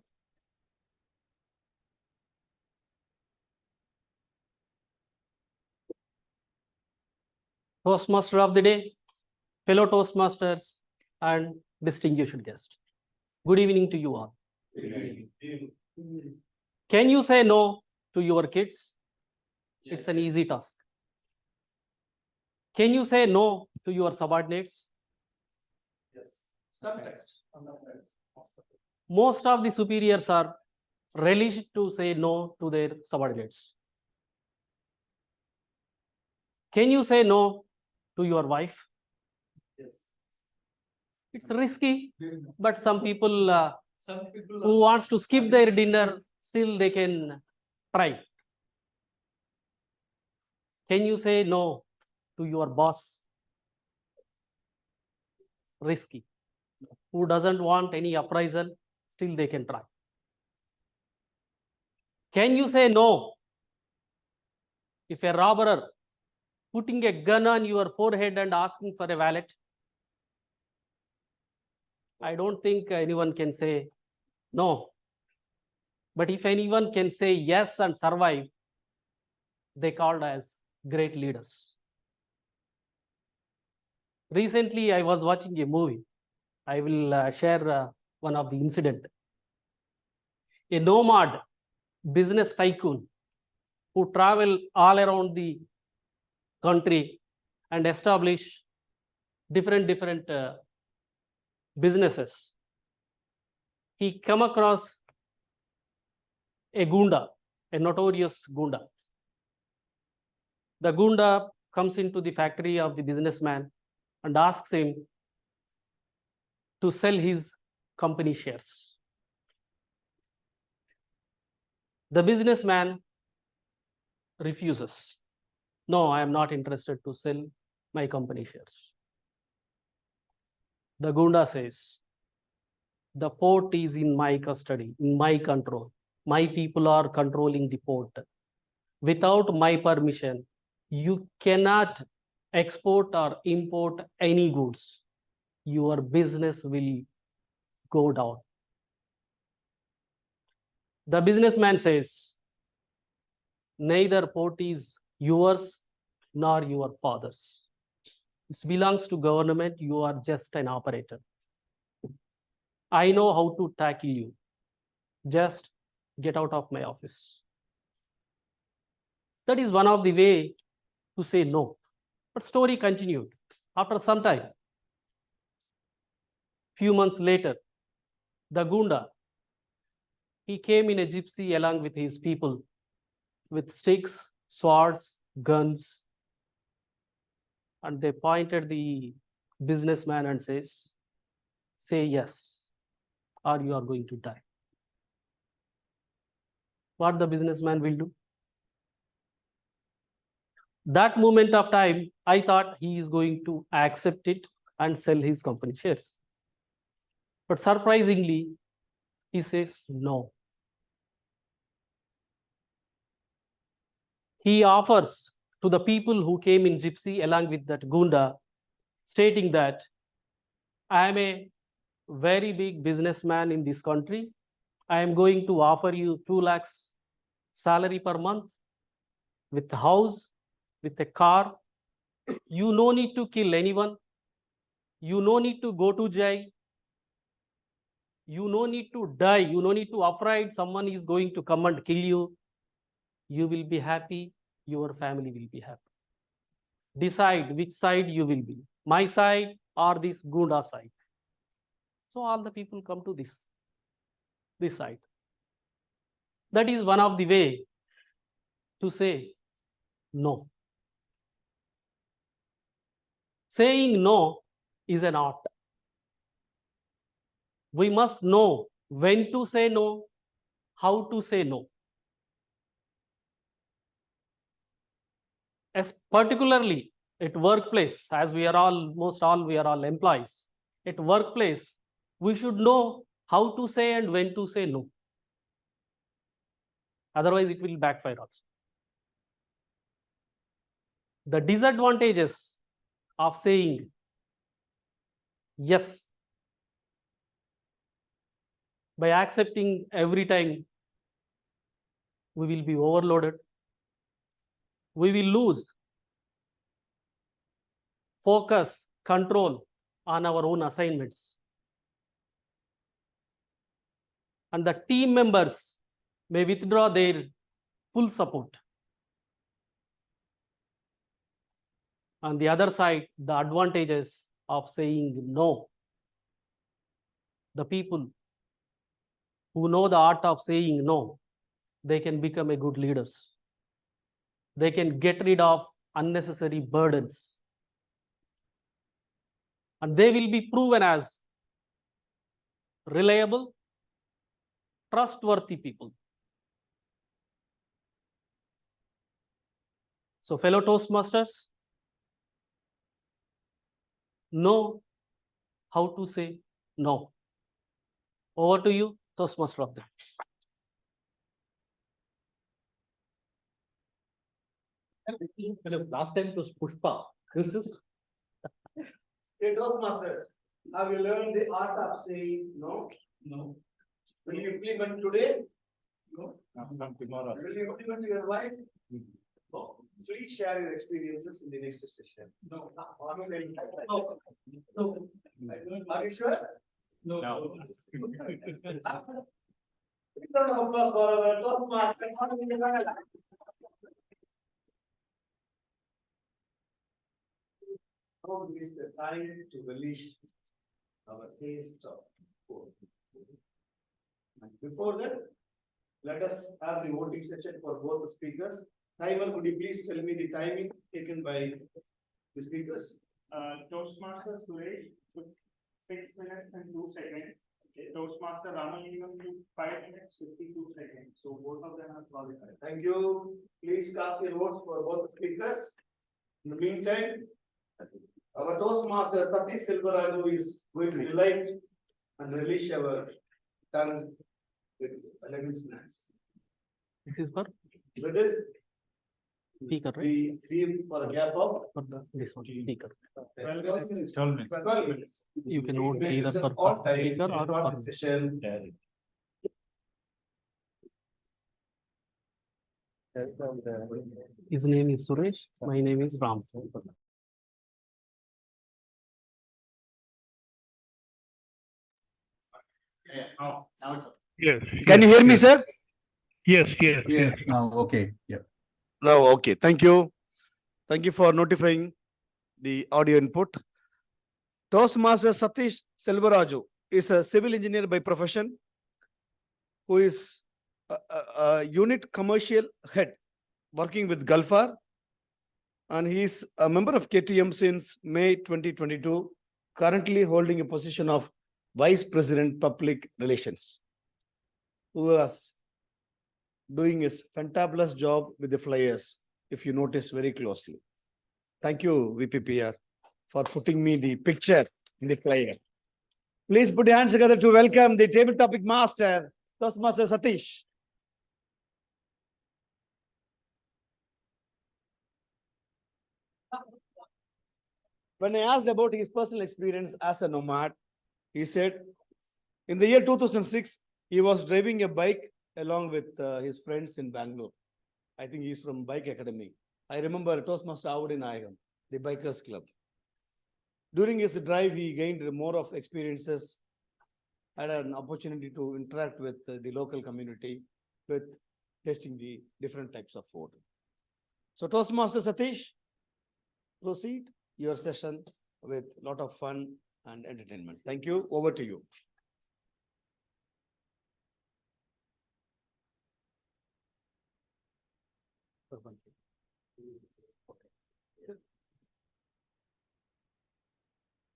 Toastmaster of the day, fellow Toastmasters, and distinguished guests. Good evening to you all. Can you say no to your kids? It's an easy task. Can you say no to your subordinates? Yes, sometimes. Most of the superiors are relished to say no to their subordinates. Can you say no to your wife? It's risky, but some people who wants to skip their dinner, still they can try. Can you say no to your boss? Risky. Who doesn't want any appraisal, still they can try. Can you say no if a robber putting a gun on your forehead and asking for a wallet? I don't think anyone can say no. But if anyone can say yes and survive, they called as great leaders. Recently, I was watching a movie. I will share one of the incident. A nomad business tycoon who travel all around the country and establish different businesses. He come across a gunda, a notorious gunda. The gunda comes into the factory of the businessman and asks him to sell his company shares. The businessman refuses. No, I am not interested to sell my company shares. The gunda says, the port is in my custody, in my control. My people are controlling the port. Without my permission, you cannot export or import any goods. Your business will go down. The businessman says, neither port is yours nor your father's. It belongs to government. You are just an operator. I know how to tackle you. Just get out of my office. That is one of the way to say no. But story continued. After some time, few months later, the gunda, he came in a gypsy along with his people with sticks, swords, guns, and they pointed the businessman and says, say yes, or you are going to die. What the businessman will do? That moment of time, I thought he is going to accept it and sell his company shares. But surprisingly, he says no. He offers to the people who came in gypsy along with that gunda, stating that I am a very big businessman in this country. I am going to offer you 2 lakhs salary per month with a house, with a car. You no need to kill anyone. You no need to go to jail. You no need to die. You no need to afraid someone is going to come and kill you. You will be happy. Your family will be happy. Decide which side you will be, my side or this gunda side. So all the people come to this side. That is one of the way to say no. Saying no is an art. We must know when to say no, how to say no. As particularly at workplace, as we are all employees. At workplace, we should know how to say and when to say no. Otherwise, it will backfire also. The disadvantages of saying yes, by accepting every time, we will be overloaded. We will lose focus, control on our own assignments. And the team members may withdraw their full support. On the other side, the advantages of saying no. The people who know the art of saying no, they can become a good leaders. They can get rid of unnecessary burdens. And they will be proven as reliable, trustworthy people. So, fellow Toastmasters, know how to say no. Over to you, Toastmaster of the day. Last time it was Pushpa. This is Hey, Toastmasters, have you learned the art of saying no? No. Will you implement today? No. Tomorrow. Will you implement your wife? No. Please share your experiences in the next session. No. No. No. Are you sure? No. Round of applause for our Toastmaster. Now is the time to release our taste of food. And before that, let us have the voting session for both the speakers. Timer, could you please tell me the timing taken by the speakers? Toastmaster Suresh took 6 minutes and 2 seconds. Okay. Toastmaster Ramalingam took 5 minutes, 52 seconds. So both of them are qualified. Thank you. Please cast your votes for both the speakers. In the meantime, our Toastmaster Satish Selvaraju is going to delight and release our tongue with elegance. This is for With this, speaker, right? we leave for a gap of For the this one, speaker. 12 minutes. You can vote either for speaker or for Session. his name is Suresh. My name is Ram. Now it's Yes. Can you hear me, sir? Yes, now, okay, yeah. No, okay. Thank you. Thank you for notifying the audio input. Toastmaster Satish Selvaraju is a civil engineer by profession who is a unit commercial head working with Gulfar, and he is a member of KTM since May 2022, currently holding a position of Vice President Public Relations, who was doing his fantabulous job with the flyers, if you notice very closely. Thank you, VPPR, for putting me the picture in the flyer. Please put your hands together to welcome the table topic master, Toastmaster Satish. When I asked about his personal experience as a nomad, he said, in the year 2006, he was driving a bike along with his friends in Bangalore. I think he's from Bike Academy. I remember Toastmaster Avudi Nayagam, the Bikers Club. During his drive, he gained more of experiences, had an opportunity to interact with the local community, with tasting the different types of food. So Toastmaster Satish, proceed your session with a lot of fun and entertainment. Thank you. Over to you.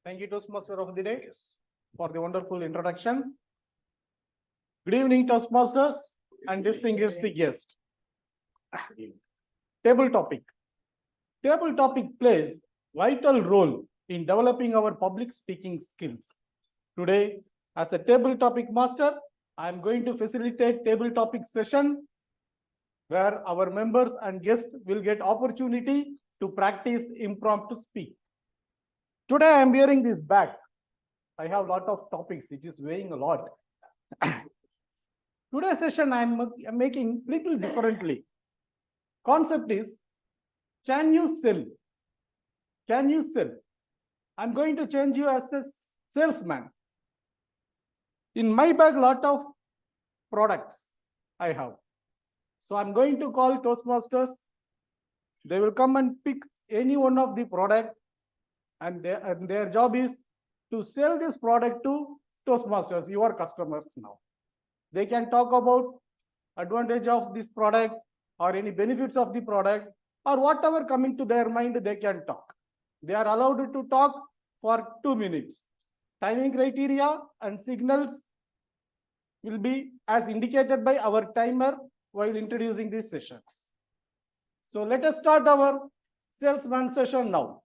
Thank you, Toastmaster of the day, for the wonderful introduction. Good evening, Toastmasters and distinguished guests. Table topic. Table topic plays vital role in developing our public speaking skills. Today, as a table topic master, I am going to facilitate table topic session where our members and guests will get opportunity to practice impromptu speak. Today I am wearing this bag. I have a lot of topics. It is weighing a lot. Today's session I am making little differently. Concept is, can you sell? Can you sell? I'm going to change you as a salesman. In my bag, lot of products I have. So I'm going to call Toastmasters. They will come and pick any one of the product, and their job is to sell this product to Toastmasters, your customers now. They can talk about advantage of this product or any benefits of the product, or whatever coming to their mind, they can talk. They are allowed to talk for 2 minutes. Timing criteria and signals will be as indicated by our timer while introducing these sessions. So let us start our salesman session now.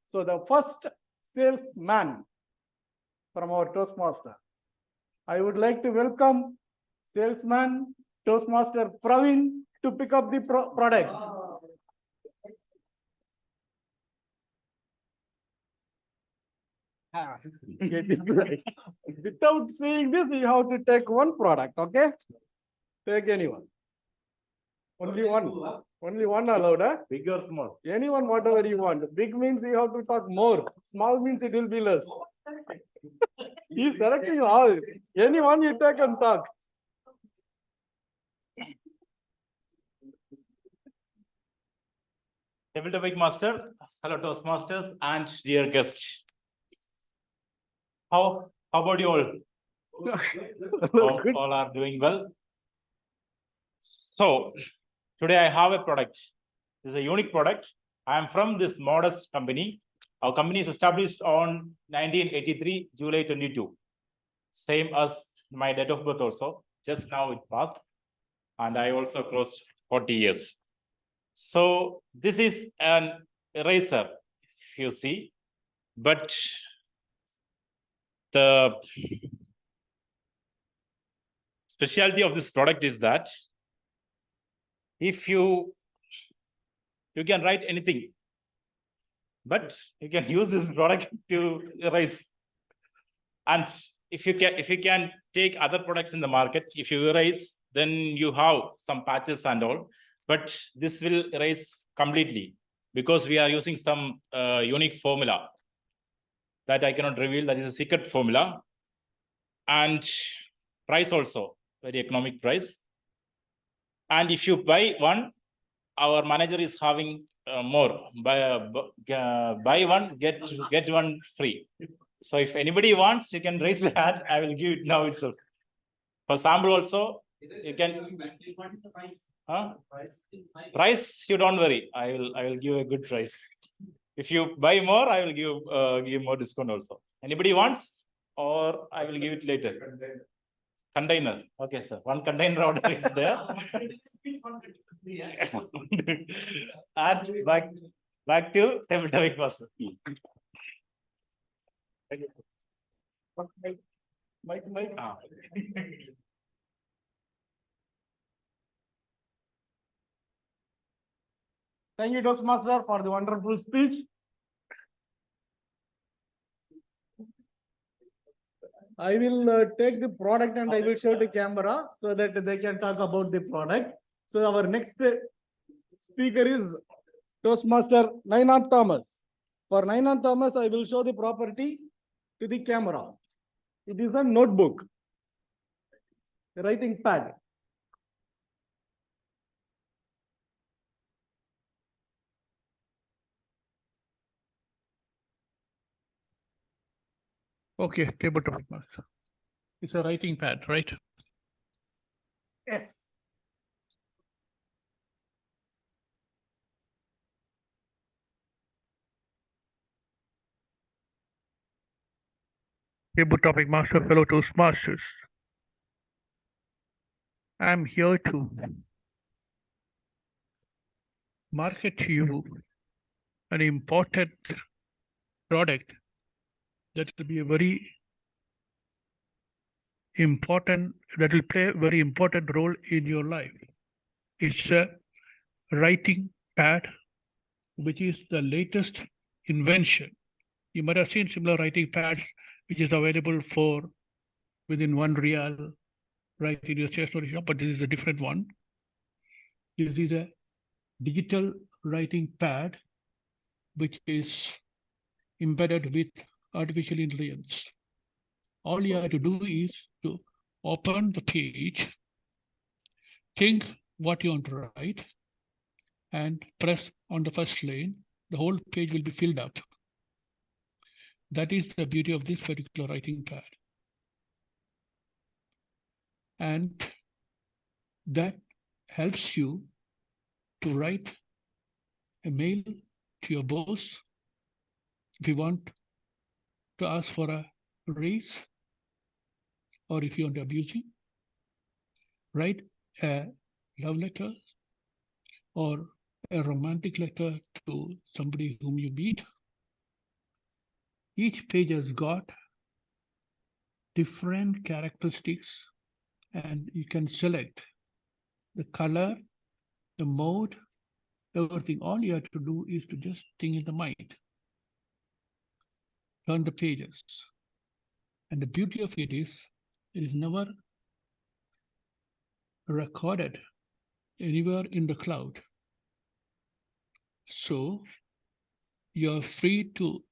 So the first salesman from our Toastmaster. I would like to welcome salesman Toastmaster Praveen to pick up the product. Get it right. Without seeing this, you have to take one product, okay? Take anyone. Only one. Only one allowed, huh? Big or small? Anyone, whatever you want. Big means you have to talk more. Small means it will be less. He's selecting all. Anyone you take and talk. Tabletop Master, hello Toastmasters and dear guests. How about you all? All are doing well. So today I have a product. This is a unique product. I am from this modest company. Our company is established on 1983, July 22. Same as my date of birth also. Just now it passed. And I also closed 40 years. So this is an eraser, if you see. But the specialty of this product is that if you can write anything, but you can use this product to erase. And if you can take other products in the market, if you erase, then you have some patches and all. But this will erase completely because we are using some unique formula that I cannot reveal. That is a secret formula. And price also, very economic price. And if you buy one, our manager is having more. Buy one, get one free. So if anybody wants, you can raise the hand. I will give it now itself. For sample also, you can. Huh? Price, you don't worry. I will give a good price. If you buy more, I will give more discount also. Anybody wants, or I will give it later. Container. Okay, sir. One container order is there. And back to Tabletop Master. Mike. Thank you, Toastmaster, for the wonderful speech. I will take the product and I will show the camera so that they can talk about the product. So our next speaker is Toastmaster Nainath Thomas. For Nainath Thomas, I will show the property to the camera. It is a notebook, a writing pad. Okay, tabletop master. It's a writing pad, right? Yes. Tabletop master, fellow Toastmasters. I'm here to market to you an important product that will be a very important, that will play a very important role in your life. It's a writing pad, which is the latest invention. You might have seen similar writing pads, which is available for within ₹1, right in your stationery shop, but this is a different one. This is a digital writing pad, which is embedded with artificial intelligence. All you have to do is to open the page, think what you want to write, and press on the first lane. The whole page will be filled up. That is the beauty of this particular writing pad. And that helps you to write a mail to your boss if you want to ask for a raise, or if you want to abuse him. Write a love letter or a romantic letter to somebody whom you meet. Each page has got different characteristics, and you can select the color, the mode, everything. All you have to do is to just think in the mind. Turn the pages. And the beauty of it is never recorded anywhere in the cloud. So you're free to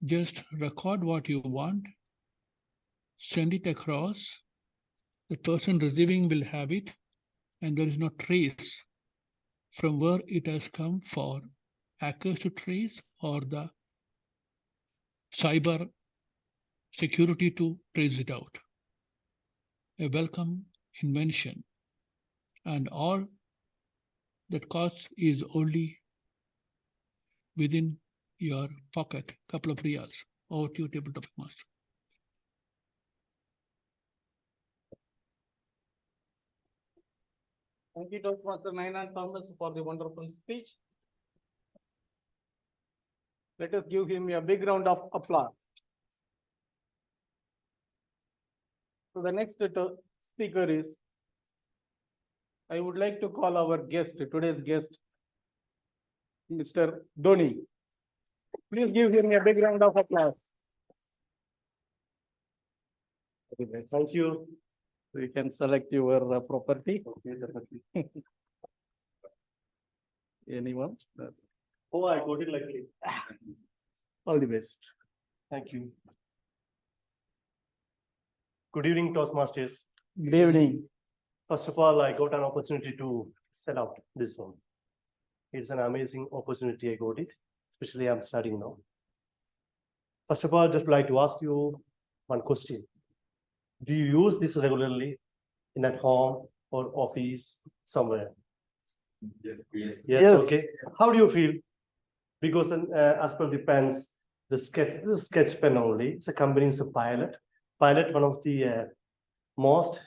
just record what you want, send it across. The person receiving will have it, and there is no trace from where it has come for hackers to trace or the cyber security to trace it out. A welcome invention, and all that cost is only within your pocket, couple of reals. Over to you, tabletop master. Thank you, Toastmaster Naina Thomas, for the wonderful speech. Let us give him a big round of applause. So the next speaker is, I would like to call our guest, today's guest, Mr. Dhoni. Please give him a big round of applause. Thank you. You can select your property. Anyone? Oh, I got it luckily. All the best. Thank you. Good evening, Toastmasters. Good evening. First of all, I got an opportunity to sell out this one. It's an amazing opportunity. I got it, especially I'm studying now. First of all, just like to ask you one question. Do you use this regularly in at home or office somewhere? Yes. Okay. How do you feel? Because as per the pens, the sketch pen only. It's a company is a Pilot. Pilot, one of the most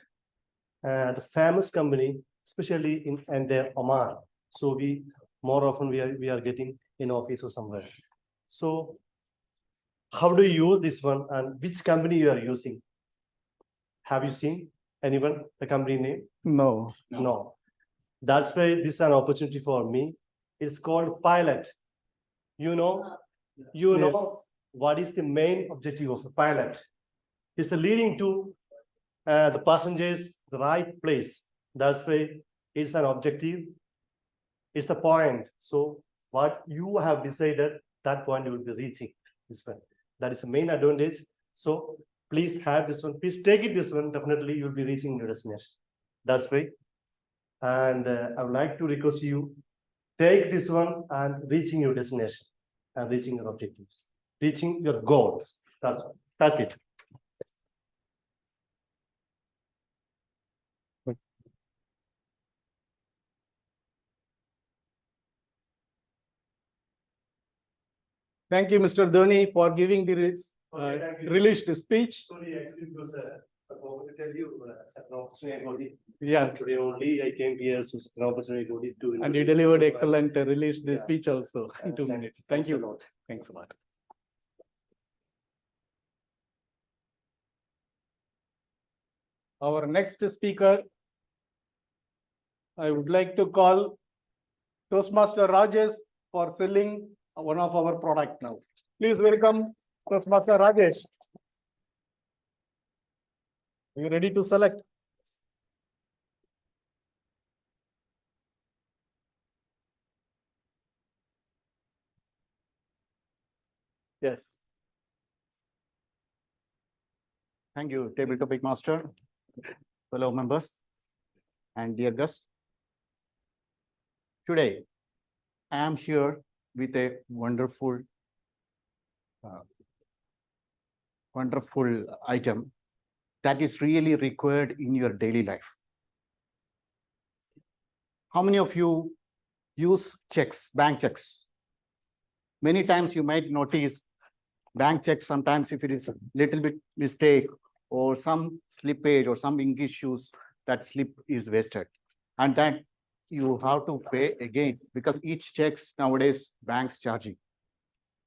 the famous company, especially in Oman. So we more often we are getting in office or somewhere. So how do you use this one, and which company you are using? Have you seen anyone, the company name? No. No. That's why this is an opportunity for me. It's called Pilot. You know what is the main objective of a pilot? It's leading to the passengers the right place. That's why it's an objective. It's a point. So what you have decided, that point you will be reaching this one. That is the main advantage. So please have this one. Please take it this one. Definitely you will be reaching your destination. That's why. And I would like to request you, take this one and reaching your destination and reaching your objectives, reaching your goals. That's it. Thank you, Mr. Dhoni, for giving the released speech. Sorry, actually, because I forgot to tell you, second opportunity I got it. Yeah. Today only I came here, so second opportunity I got it to. And you delivered excellent released the speech also in 2 minutes. Thank you. a lot. Thanks a lot. Our next speaker, I would like to call Toastmaster Rajesh for selling one of our product now. Please welcome Toastmaster Rajesh. Are you ready to select? Yes. Thank you, Table Topic Master, fellow members, and dear guests. Today, I am here with a wonderful item that is really required in your daily life. How many of you use checks, bank checks. Many times you might notice bank checks, sometimes if it is a little bit mistake or some slippage or some ink issues, that slip is wasted. And that you have to pay again because each checks nowadays banks charging.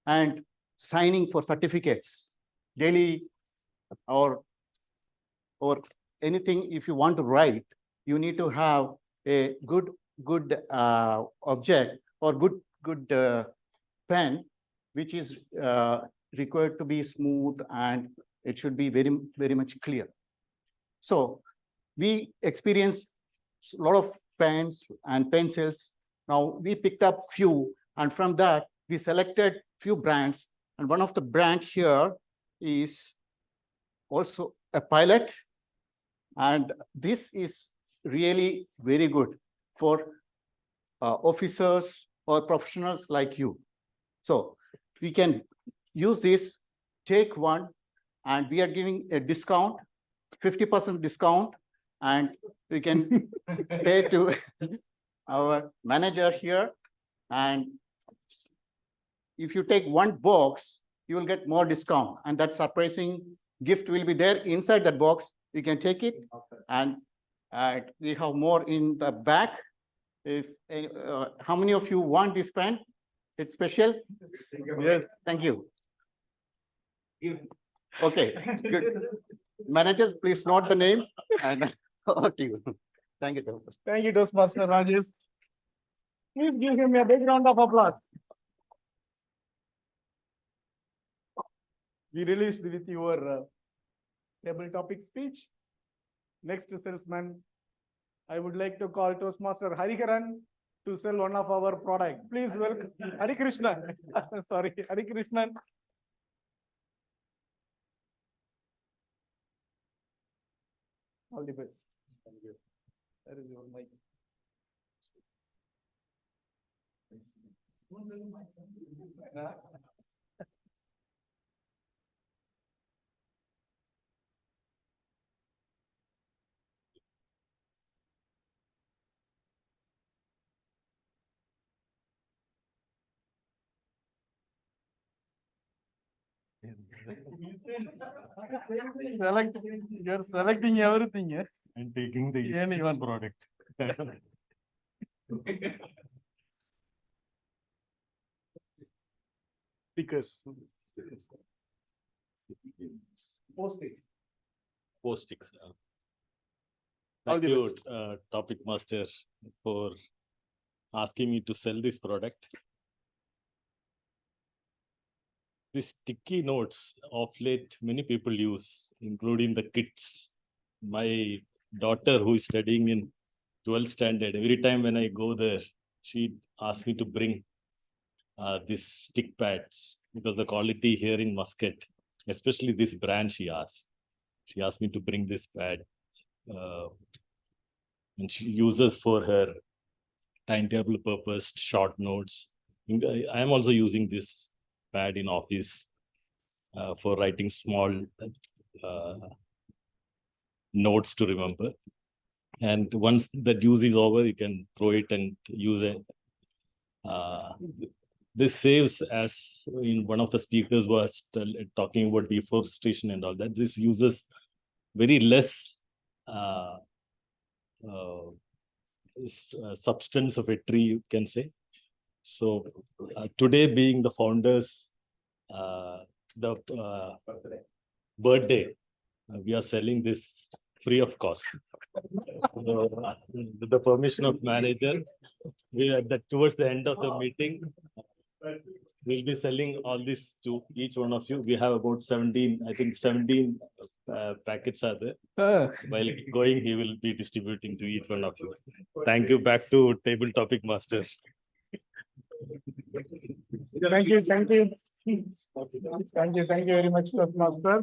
And signing for certificates daily or anything, if you want to write, you need to have a good object or good pen, which is required to be smooth and it should be very much clear. So we experienced a lot of pens and pencils. Now we picked up few, and from that we selected few brands, and one of the brand here is also a Pilot, and this is really very good for officers or professionals like you. So we can use this, take one, and we are giving a discount, 50% discount, and we can pay to our manager here. And if you take one box, you will get more discount, and that surprising gift will be there inside that box. You can take it, and we have more in the back. If how many of you want this pen? It's special. Yes, thank you. Okay, good. Managers, please note the names and over to you. Thank you, Thomas. Thank you, Toastmaster Rajesh. Please give him a big round of applause. We released with your table topic speech. Next salesman, I would like to call Toastmaster Harikaran to sell one of our product. Please welcome Hari Krishnan. Sorry, Hari Krishnan. All the best. Thank you. That is your mic. You're selecting everything, eh? And taking the Anyone. product. Stickers. Post-its. Post-its. All Thank the you, best. topic master, for asking me to sell this product. These sticky notes of late, many people use, including the kids. My daughter, who is studying in 12th standard, every time when I go there, she asks me to bring these stick pads because the quality here in Muscat, especially this brand, she asked me to bring this pad, and she uses for her timetable purpose, short notes. I am also using this pad in office for writing small notes to remember. And once that use is over, you can throw it and use it. This saves, as in one of the speakers was talking about deforestation and all that, this uses very less substance of a tree, you can say. So today being the founders, the birthday, we are selling this free of cost. So, with the permission of manager, we are towards the end of the meeting, we'll be selling all this to each one of you. We have about 17, I think 17 packets are there. While going, he will be distributing to each one of you. Thank you. Back to table topic master. Thank you. Thank you. Thank you very much, Toastmaster,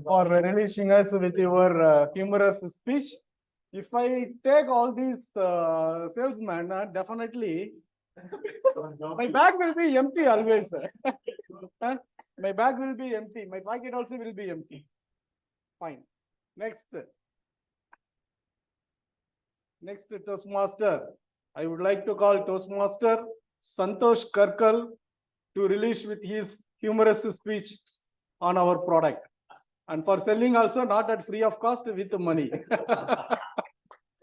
for releasing us with your humorous speech. If I take all these salesmen, definitely my bag will be empty always. My bag will be empty. My pocket also will be empty. Fine. Next. Next Toastmaster, I would like to call Toastmaster Santosh Karkal to release with his humorous speech on our product. And for selling also not at free of cost with money.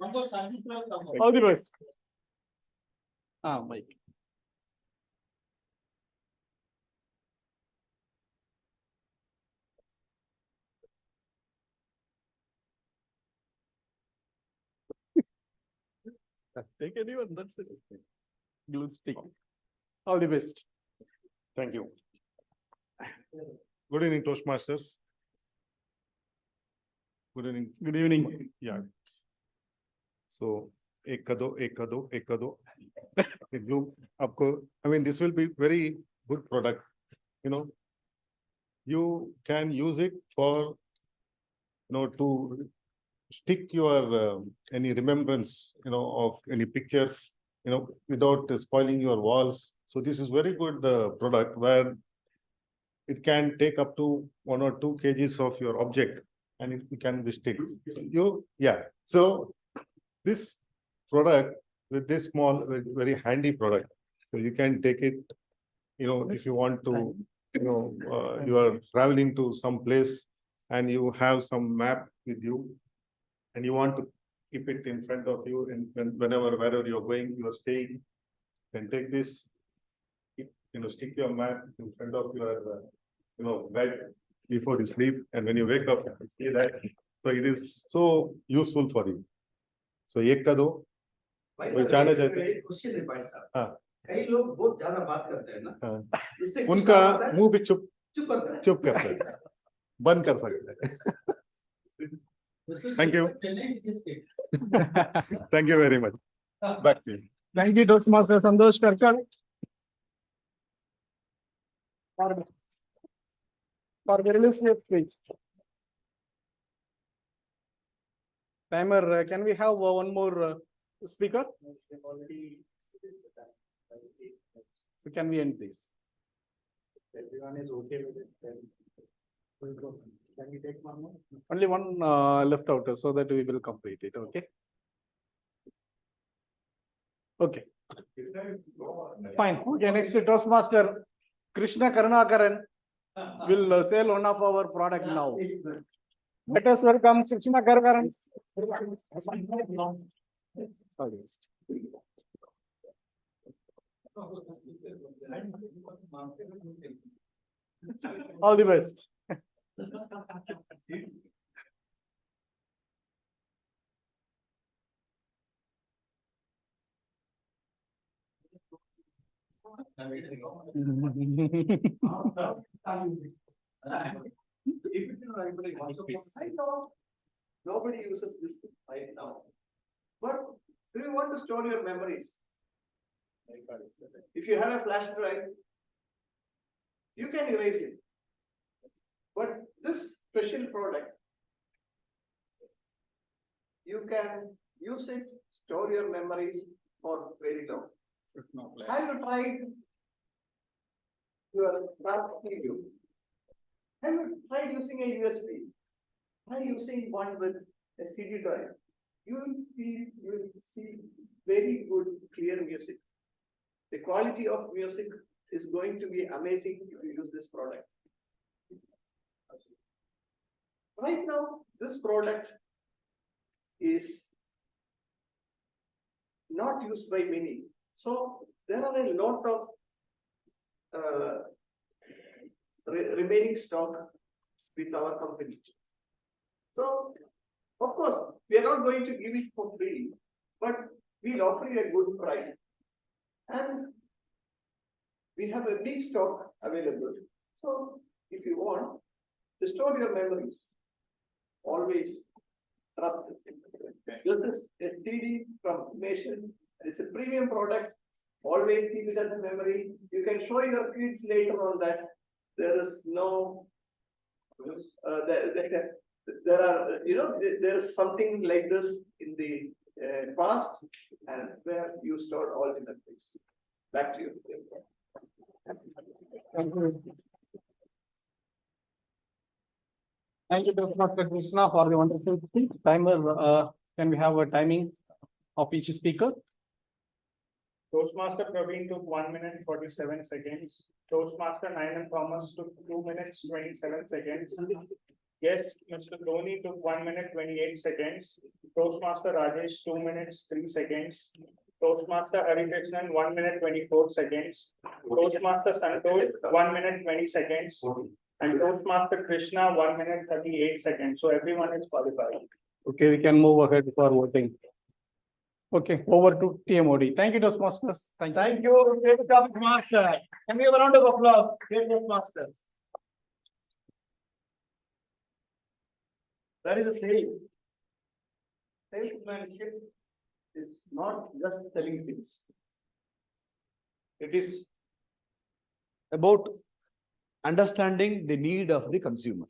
All the best. Mike. Take anyone, that's it. Glue stick. All the best. Thank you. Good evening, Toastmasters. Good evening. Good evening. Yeah. So, ek kado, ek kado, ek kado. A glue. Aapko, I mean, this will be very good product. You know, you can use it for, to stick your any remembrance, of any pictures, without spoiling your walls. So this is very good product where it can take up to 1 or 2 kgs of your object and it can be stick. So so this product with this small, very handy product. So you can take it, if you want to, you are traveling to some place and you have some map with you and you want to keep it in front of you and wherever you're going, you're staying, then take this, stick your map in front of your, bed before you sleep. And when you wake up, you see that. So it is so useful for you. So एक का दो कोई जाना चाहते हैं question है भाई साहब हाँ कई लोग बहुत ज्यादा बात करते हैं ना इससे कुछ उनका काम होता है? मुंह भी चुप चुप करता करता है है बंद कर सकते हैं Thank you. Thank you very much. Back to you. Thank you, Toastmaster Santosh Karkal. For the release speech. Timer, can we have one more speaker? So can we end this? Everyone is okay with it, then we'll go. Can we take one more? Only one left out so that we will complete it, okay? Okay. Fine. Okay, next Toastmaster Krishna Karnakaran will sell one of our product now. Let us welcome Krishna Karnakaran. All the best. I know nobody uses this right now. But do you want to store your memories? If you have a flash drive, you can erase it. But this special product, you can use it, store your memories for very long. Have you tried your video? Have you tried using a USB? Try using one with a CD drive. You will see very good, clear music. The quality of music is going to be amazing if you use this product. Right now, this product is not used by many. So there are a lot of remaining stock with our company. So, of course, we are not going to give it for free, but we'll offer you a good price. And we have a big stock available. So, if you want to store your memories, always trust this. This is a CD from Nation. It's a premium product. Always keep it as a memory. You can show your kids later on that there is no, there are, there is something like this in the past and where you stored all the memories. Back to you. Thank you. Thank you, Dr. Krishna, for the wonderful speech. Timer, can we have a timing of each speaker. Toastmaster Praveen took 1 minute 47 seconds. Toastmaster Nayan Thomas took 2 minutes 27 seconds. Guest Mr. Dhoni took 1 minute 28 seconds. Toastmaster Rajesh 2 minutes 3 seconds. Toastmaster Harikrishnan 1 minute 24 seconds. Toastmaster Santosh 1 minute 20 seconds. And Toastmaster Krishna 1 minute 38 seconds. So everyone is qualified. Okay, we can move ahead for voting. Okay, over to TMOD. Thank you, Toastmasters. Thank you. Thank you, tabletop master. Can we have a round of applause? Tabletop masters. That is a saying. Salesmanship is not just selling things. It is about understanding the need of the consumer.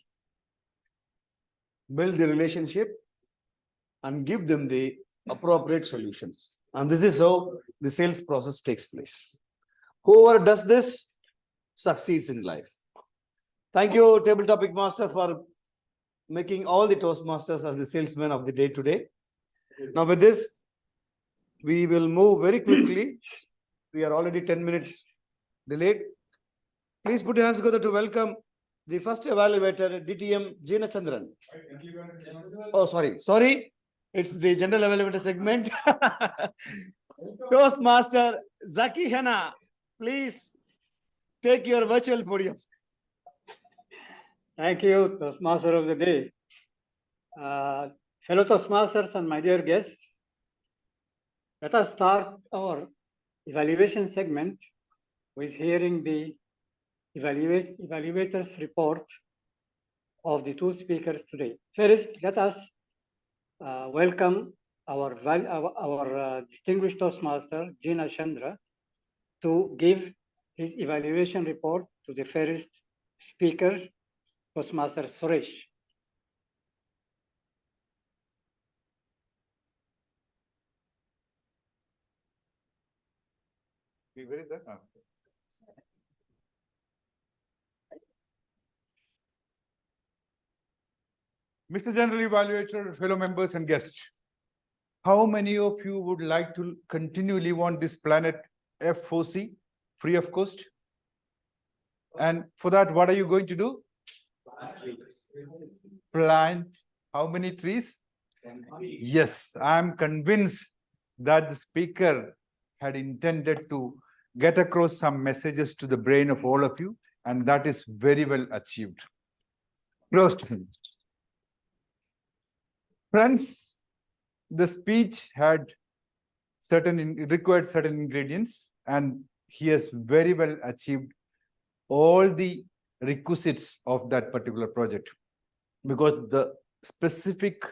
Build the relationship and give them the appropriate solutions. And this is how the sales process takes place. Whoever does this succeeds in life. Thank you, Table Topic Master, for making all the Toastmasters as the salesmen of the day today. Now with this, we will move very quickly. We are already 10 minutes delayed. Please put your hands together to welcome the first evaluator, DTM Jeena Chandran. Oh, sorry. It's the general evaluator segment. Toastmaster Zaki Hana, please take your virtual podium. Thank you, Toastmaster of the day. Fellow Toastmasters and my dear guests, let us start our evaluation segment with hearing the evaluators report of the two speakers today. First, let us welcome our distinguished Toastmaster, Jeena Chandra, to give his evaluation report to the first speaker, Toastmaster Suresh. Where is that? Mr. General Evaluator, fellow members and guests, how many of you would like to continue live on this planet F4C, free of cost? And for that, what are you going to do? Plant how many trees? Yes, I am convinced that the speaker had intended to get across some messages to the brain of all of you, and that is very well achieved. Close to him. Friends, the speech had required certain ingredients, and he has very well achieved all the requisites of that particular project, because the specific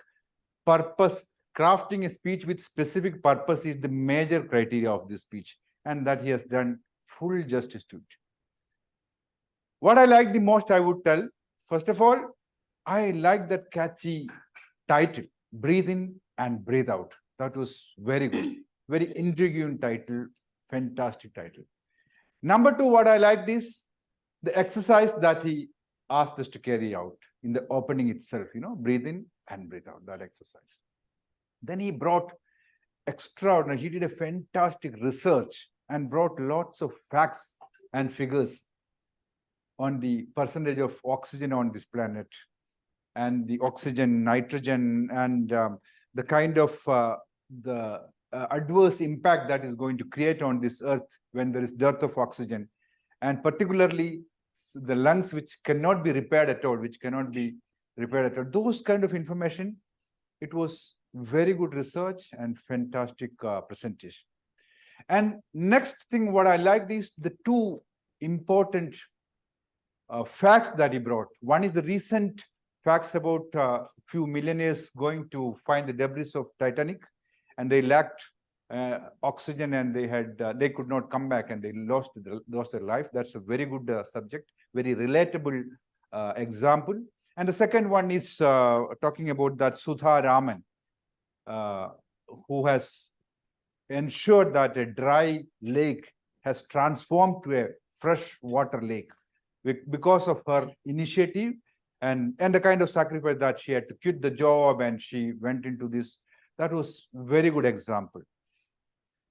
purpose, crafting a speech with specific purpose, is the major criteria of this speech, and that he has done full justice to it. What I like the most, I would tell, first of all, I like that catchy title, Breathe In and Breathe Out. That was very good, very intriguing title, fantastic title. Number two, what I like this, the exercise that he asked us to carry out in the opening itself, breathe in and breathe out, that exercise. Then he brought extraordinary, he did a fantastic research and brought lots of facts and figures on the percentage of oxygen on this planet, and the oxygen, nitrogen, and the kind of adverse impact that is going to create on this earth when there is dearth of oxygen, and particularly the lungs which cannot be repaired at all, those kind of information. It was very good research and fantastic presentation. And next thing, what I liked is the two important facts that he brought. One is the recent facts about few millionaires going to find the debris of Titanic, and they lacked oxygen, and they could not come back, and they lost their life. That's a very good subject, very relatable example. And the second one is talking about that Sudha Raman, who has ensured that a dry lake has transformed to a fresh water lake because of her initiative and the kind of sacrifice that she had to quit the job, and she went into this That was very good example.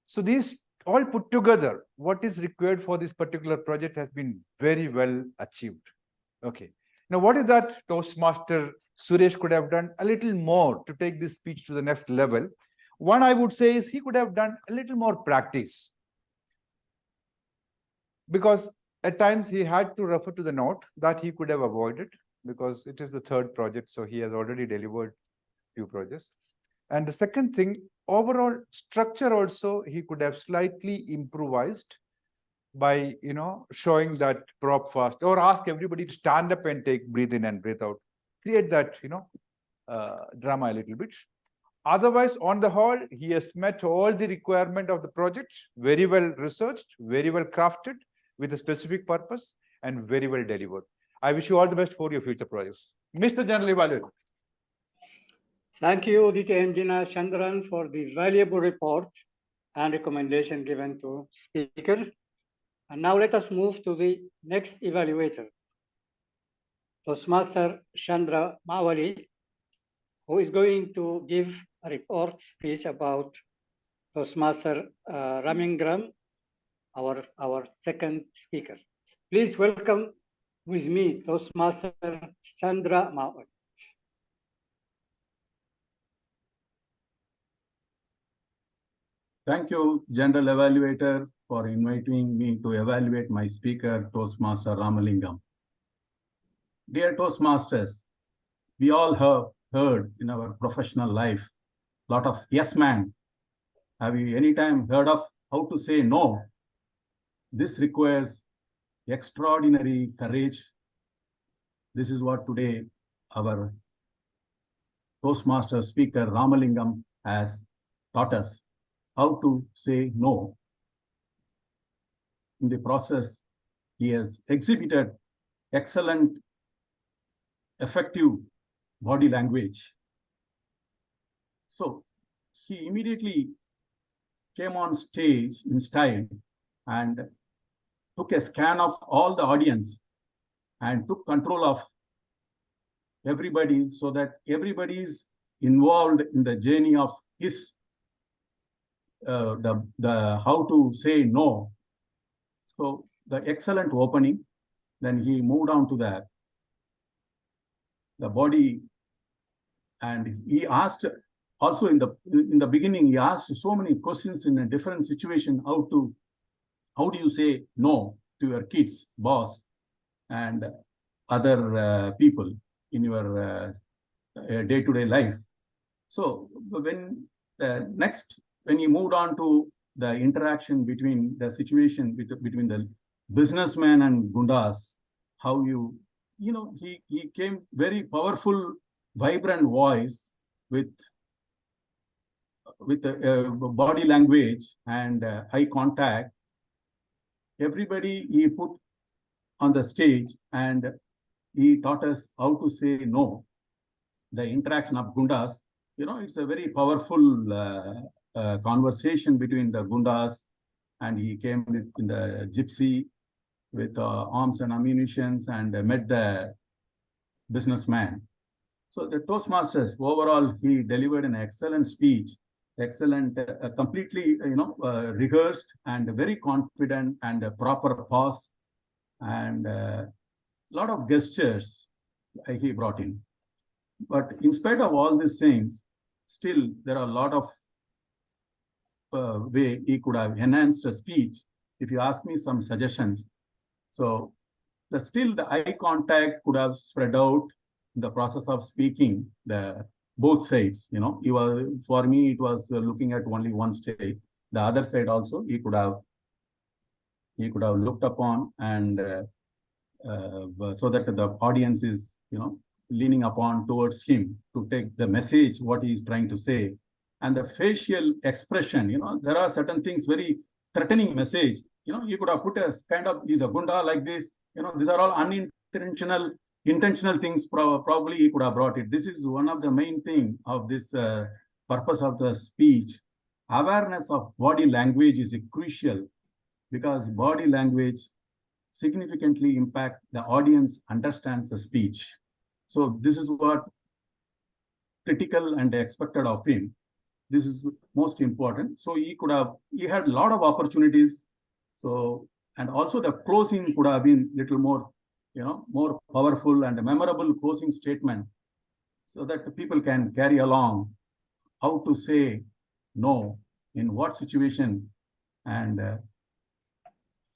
So these all put together, what is required for this particular project has been very well achieved. Okay. Now, what is that Toastmaster Suresh could have done a little more to take this speech to the next level? One I would say is he could have done a little more practice. Because at times he had to refer to the note that he could have avoided because it is the third project. So he has already delivered few projects. And the second thing, overall structure also he could have slightly improvised by, showing that prop fast or ask everybody to stand up and breathe in and breathe out. Create that, drama a little bit. Otherwise, on the whole, he has met all the requirement of the project, very well researched, very well crafted, with a specific purpose, and very well delivered. I wish you all the best for your future projects. Mr. General Evaluator. Thank you, Udita Engineer Chandran, for the valuable report and recommendation given to speaker. And now let us move to the next evaluator, Toastmaster Chandra Mawali, who is going to give a report speech about Toastmaster Ramingram, our second speaker. Please welcome with me Toastmaster Chandra Mawali. Thank you, General Evaluator, for inviting me to evaluate my speaker, Toastmaster Ramalingam. Dear Toastmasters, we all have heard in our professional life a lot of yes man. Have you any time heard of how to say no? This requires extraordinary courage. This is what today our Toastmaster speaker Ramalingam has taught us, how to say no. In the process, he has exhibited excellent, effective body language. So he immediately came on stage in style and took a scan of all the audience and took control of everybody so that everybody is involved in the journey of his the how to say no. So the excellent opening, then he moved on to the body, and he asked also in the beginning, he asked so many questions in a different situation, how do you say no to your kids, boss, and other people in your day-to-day life. So when you moved on to the interaction between the situation between the businessman and gundas, how he came very powerful, vibrant voice with body language and eye contact. Everybody he put on the stage and he taught us how to say no. The interaction of gundas, it's a very powerful conversation between the gundas, and he came in the gypsy with arms and ammunitions and met the businessman. So the Toastmasters, overall, he delivered an excellent speech, excellent, completely, rehearsed and very confident and a proper pause and a lot of gestures he brought in. But in spite of all these things, still there are a lot of way he could have enhanced a speech. If you ask me some suggestions, so still the eye contact could have spread out in the process of speaking, both sides. For me it was looking at only one side. The other side also he could have looked upon, and so that the audience is leaning upon towards him to take the message what he is trying to say. And the facial expression, there are certain things, very threatening message. You could have put a kind of, he's a gunda like this. These are all intentional things. Probably he could have brought it. This is one of the main thing of this purpose of the speech. Awareness of body language is crucial, because body language significantly impact the audience understands the speech. So this is what critical and expected of him. This is most important. So he had a lot of opportunities. So, and also the closing could have been little more, more powerful and memorable closing statement, so that people can carry along how to say no, in what situation, and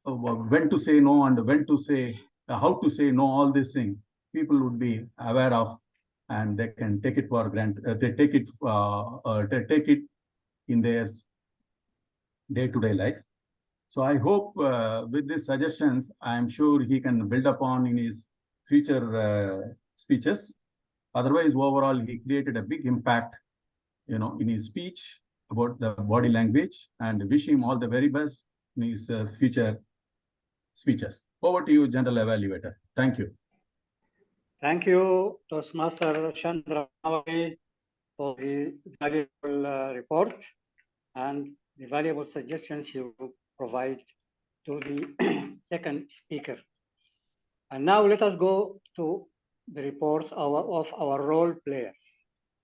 when to say no, and when to say, how to say no, all these things people would be aware of, and they can take it for granted. They take it in their day-to-day life. So I hope with these suggestions, I am sure he can build upon in his future speeches. Otherwise, overall, he created a big impact, in his speech about the body language, and wish him all the very best in his future speeches. Over to you, General Evaluator. Thank you. Thank you, Toastmaster Chandra for the valuable report and the valuable suggestions you provide to the second speaker. And now let us go to the reports of our role players.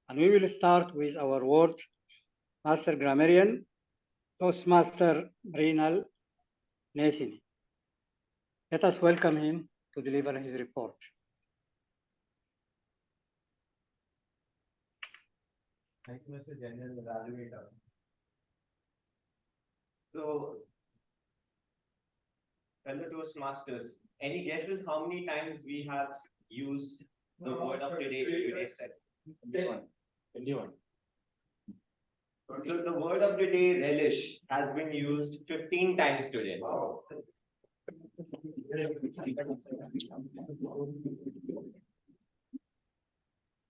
And we will start with our word master grammarian, Toastmaster Rinal Nathini. Let us welcome him to deliver his report. Thank you, Mr. General Evaluator. So, fellow Toastmasters, any guesses how many times we have used the word of the day in today's set? 21. So the word of the day, relish, has been used 15 times today. Wow.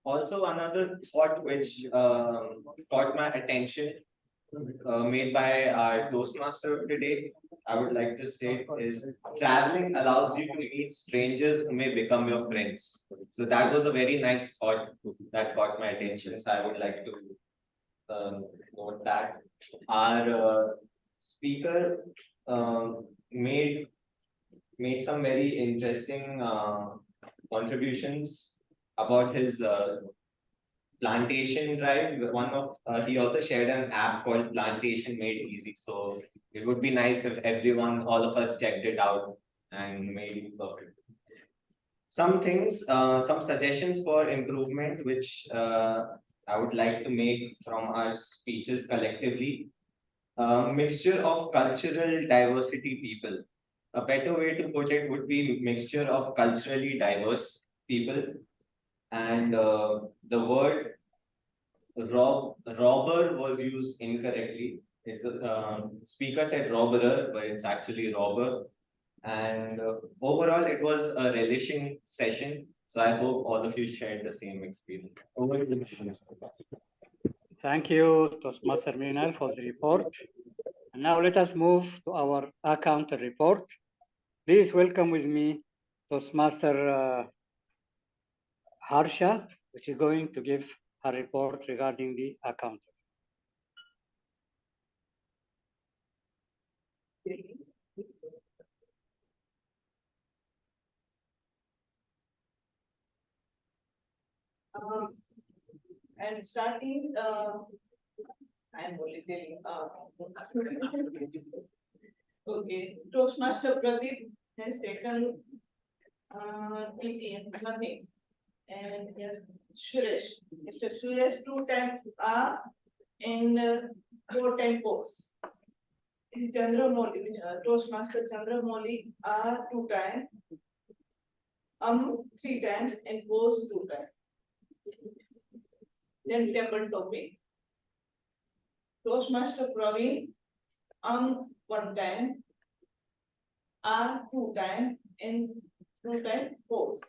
Also, another thought which caught my attention, made by our Toastmaster today, I would like to state, is traveling allows you to meet strangers who may become your friends. So that was a very nice thought that caught my attention. So I would like to note that. Our speaker made some very interesting contributions about his plantation drive. He also shared an app called Plantation Made Easy. So it would be nice if all of us checked it out and made use of it. Some things, some suggestions for improvement, which I would like to make from our speeches collectively. Mixture of cultural diversity people. A better way to put it would be mixture of culturally diverse people. And the word robber was used incorrectly. Speaker said robberer, but it's actually robber. And overall, it was a relishing session. So I hope all of you shared the same experience. Over to you. Thank you, Toastmaster Minal, for the report. And now let us move to our account report. Please welcome with me Toastmaster Harsha, which is going to give a report regarding the account. And starting, I'm only telling. Okay, Toastmaster Pradeep has taken KTM, nothing. And Suresh, Mr. Suresh 2 times R and 4 times pose. Chandramoli, Toastmaster Chandramoli R 2 times, 3 times, and pose 2 times. Then temple topping. Toastmaster Praveen 1 time, R 2 times, and 2 times pose.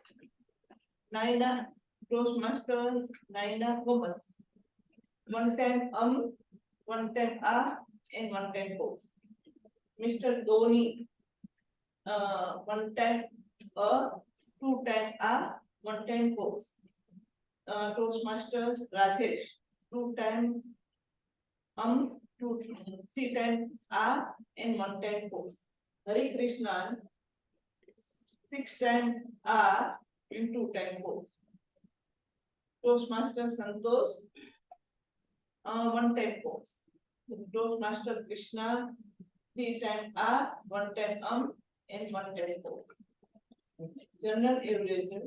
Naina Toastmasters Naina Thomas 1 time 1 time R, and 1 time pose. Mr. Dhoni 1 time 2 time R, 1 time pose. Toastmasters Rajesh 2 time 3 time R, and 1 time pose. Hari Krishnan 6 time R and 2 time pose. Toastmaster Santosh one time pause. Toastmaster Krishna, 3 time one time and one time pause. General evaluator,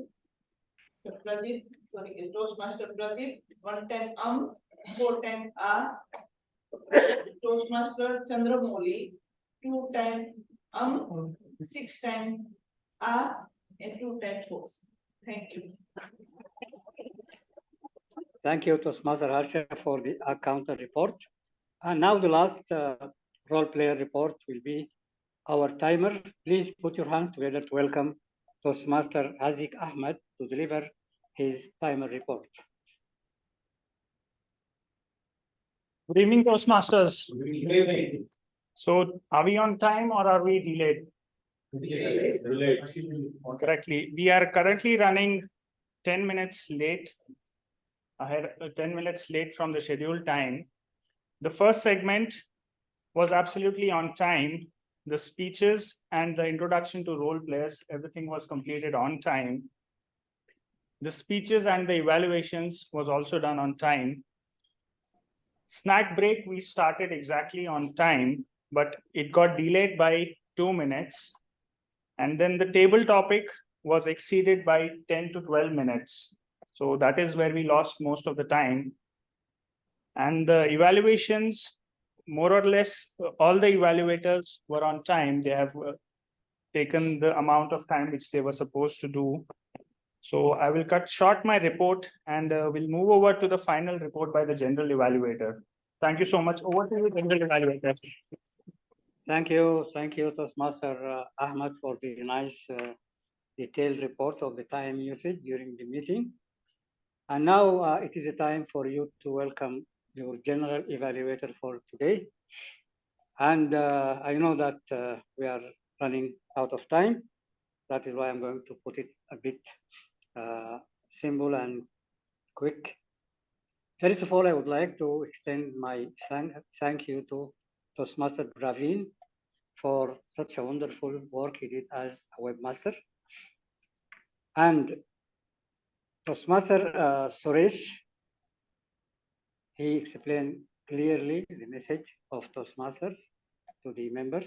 Pradeep, sorry, Toastmaster Pradeep, 1 time 4 time Toastmaster Chandramouli, 2 time 6 time and 2 time pause. Thank you. Thank you, Toastmaster Harsha, for the counter report. And now the last role player report will be our timer. Please put your hands together to welcome Toastmaster Hazik Ahmed to deliver his timer report. Good evening, Toastmasters. So are we on time or are we delayed? Delayed. Correctly. We are currently running 10 minutes late. Ahead, 10 minutes late from the scheduled time. The first segment was absolutely on time. The speeches and the introduction to role players, everything was completed on time. The speeches and the evaluations was also done on time. Snack break, we started exactly on time, but it got delayed by 2 minutes. And then the table topic was exceeded by 10 to 12 minutes. So that is where we lost most of the time. And the evaluations, more or less, all the evaluators were on time. They have taken the amount of time which they were supposed to do. So I will cut short my report and we'll move over to the final report by the general evaluator. Thank you so much. Over to you, general evaluator. Thank you, Toastmaster Ahmed, for the nice detailed report of the time usage during the meeting. And now it is a time for you to welcome your general evaluator for today. And I know that we are running out of time. That is why I'm going to put it a bit simple and quick. First of all, I would like to extend my thank you to Toastmaster Praveen for such a wonderful work he did as a webmaster. And Toastmaster Suresh, he explained clearly the message of Toastmasters to the members,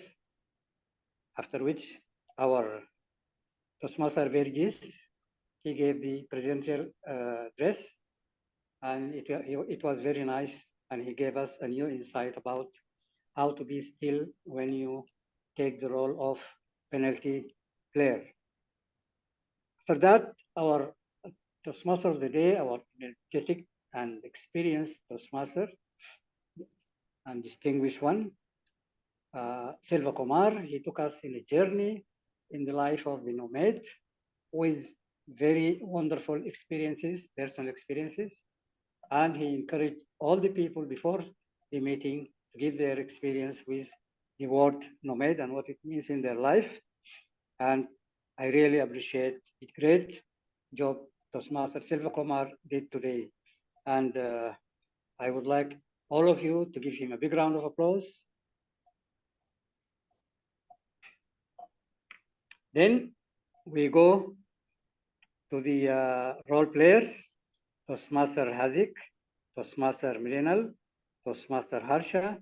after which our Toastmaster Vergis, he gave the presidential address, and it was very nice, and he gave us a new insight about how to be still when you take the role of penalty player. After that, our Toastmaster of the day, our energetic and experienced Toastmaster and distinguished one, Selvakumar, he took us in a journey in the life of the NOMAD with very wonderful experiences, personal experiences, and he encouraged all the people before the meeting to give their experience with the word NOMAD and what it means in their life. And I really appreciate the great job Toastmaster Selvakumar did today. And I would like all of you to give him a big round of applause. Then we go to the role players, Toastmaster Hazik, Toastmaster Milenal, Toastmaster Harsha.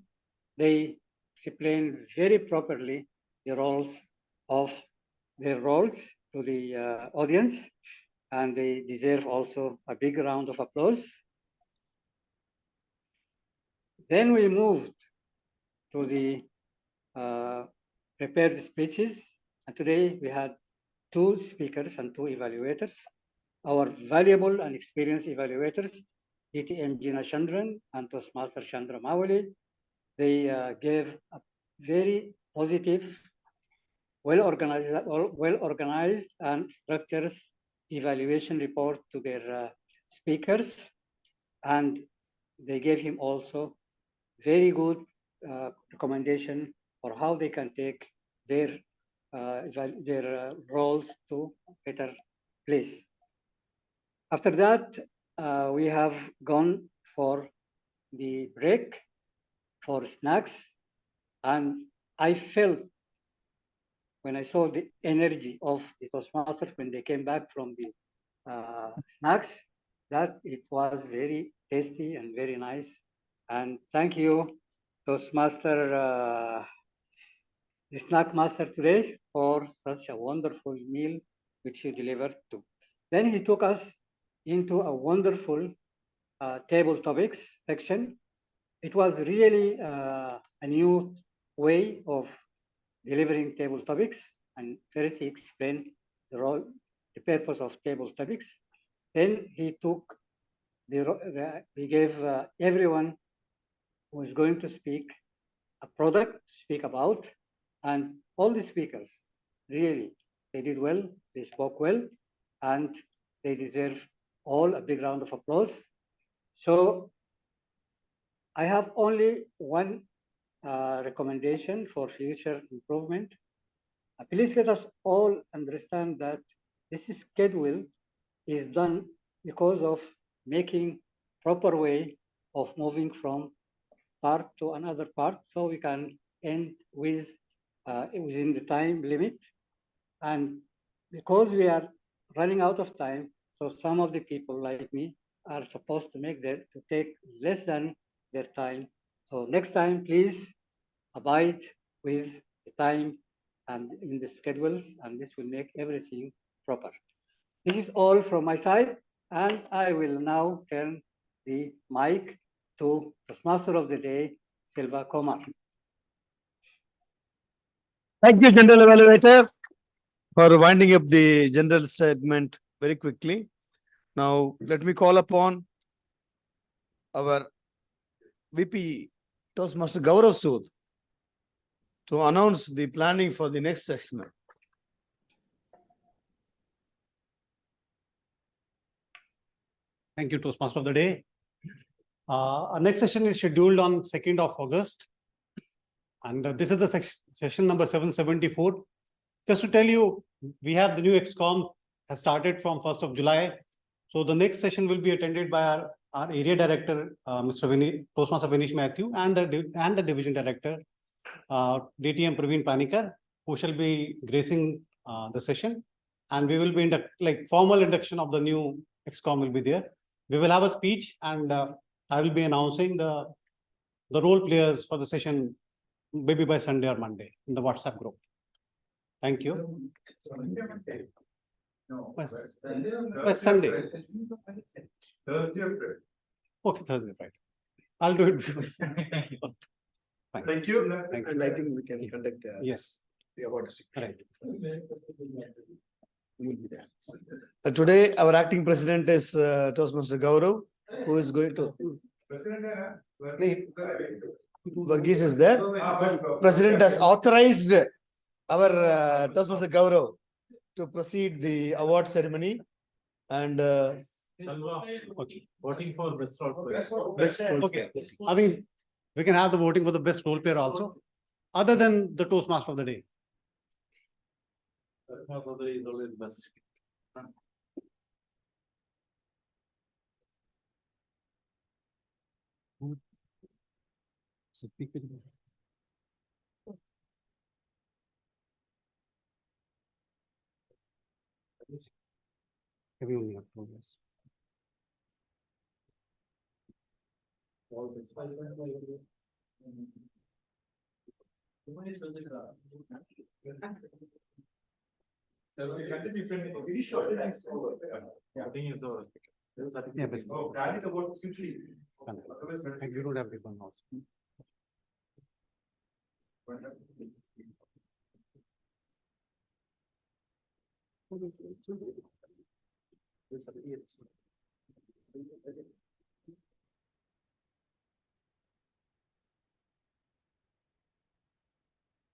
They explained very properly the roles of their roles to the audience, and they deserve also a big round of applause. Then we moved to the prepared speeches, and today we had 2 speakers and 2 evaluators. Our valuable and experienced evaluators, TTM Gina Chandran and Toastmaster Chandra Mawali, they gave a very positive, well-organized and structured evaluation report to their speakers, and they gave him also very good recommendation for how they can take their roles to better place. After that, we have gone for the break for snacks, and I felt when I saw the energy of the Toastmasters when they came back from the snacks, that it was very tasty and very nice. And thank you, Toastmaster, the snack master today for such a wonderful meal which you delivered to. Then he took us into a wonderful table topics section. It was really a new way of delivering table topics. And first he explained the role, the purpose of table topics. Then he took he gave everyone who is going to speak a product to speak about, and all the speakers really they did well, they spoke well, and they deserve all a big round of applause. So I have only one recommendation for future improvement. Please let us all understand that this schedule is done because of making proper way of moving from part to another part, so we can end with within the time limit. And because we are running out of time, so some of the people like me are supposed to take less than their time. So next time, please abide with the time and in the schedules, and this will make everything proper. This is all from my side, and I will now turn the mic to the Master of the Day, Selvakumar. Thank you, General Evaluator, for winding up the general segment very quickly. Now, let me call upon our VP Toastmaster Gaurav Sood to announce the planning for the next segment. Thank you, Toastmaster of the Day. Our next session is scheduled on 2nd of August. And this is the session number 774. Just to tell you, we have the new XCOM has started from 1st of July. So the next session will be attended by our area director, Mr. Toastmaster Vinish Matthew, and the division director, DTM Praveen Panikar, who shall be gracing the session. And we will be formal induction of the new XCOM will be there. We will have a speech, and I will be announcing the role players for the session maybe by Sunday or Monday in the WhatsApp group. Thank you. No, By Sunday. Thursday or Friday. Okay, Thursday, Friday. I'll do it. Thank you. Thank And I think we can conduct yes. the award distribution. Right. You will be there. Today, our acting president is Toastmaster Gaurav, who is going to. Varghese is there. President has authorized our Toastmaster Gaurav to proceed the award ceremony, and okay, voting for best role player. Best role player. I think we can have the voting for the best role player also, other than the Toastmaster of the Day. Toastmaster of the Day is always best. Heavy only have progress. Yeah, best. You don't have people now.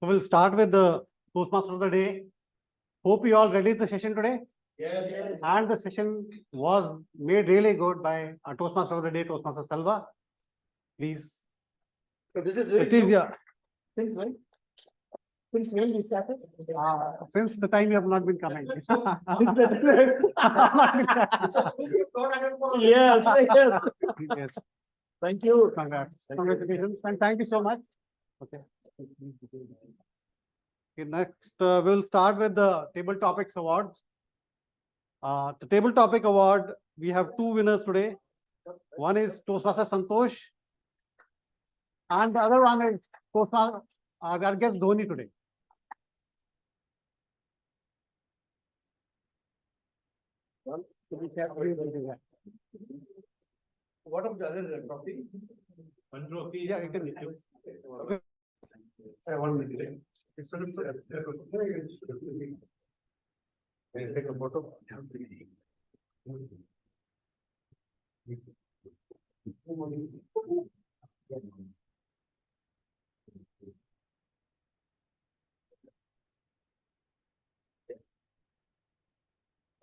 So we'll start with the Toastmaster of the Day. Hope you all ready the session today. Yes. And the session was made really good by our Toastmaster of the Day, Toastmaster Selva. Please. So this is It is your. Since when? Since when we started? Since the time you have not been coming. Since the yes, yes. Yes. Thank you. Congrats. Congratulations. And thank you so much. Okay. Okay, next, we'll start with the Table Topics Awards. The Table Topic Award, we have two winners today. One is Toastmaster Santosh, And the other one is our guest Dhoni today. What of the other trophy? One trophy. Yeah, you can. One minute. Take a photo.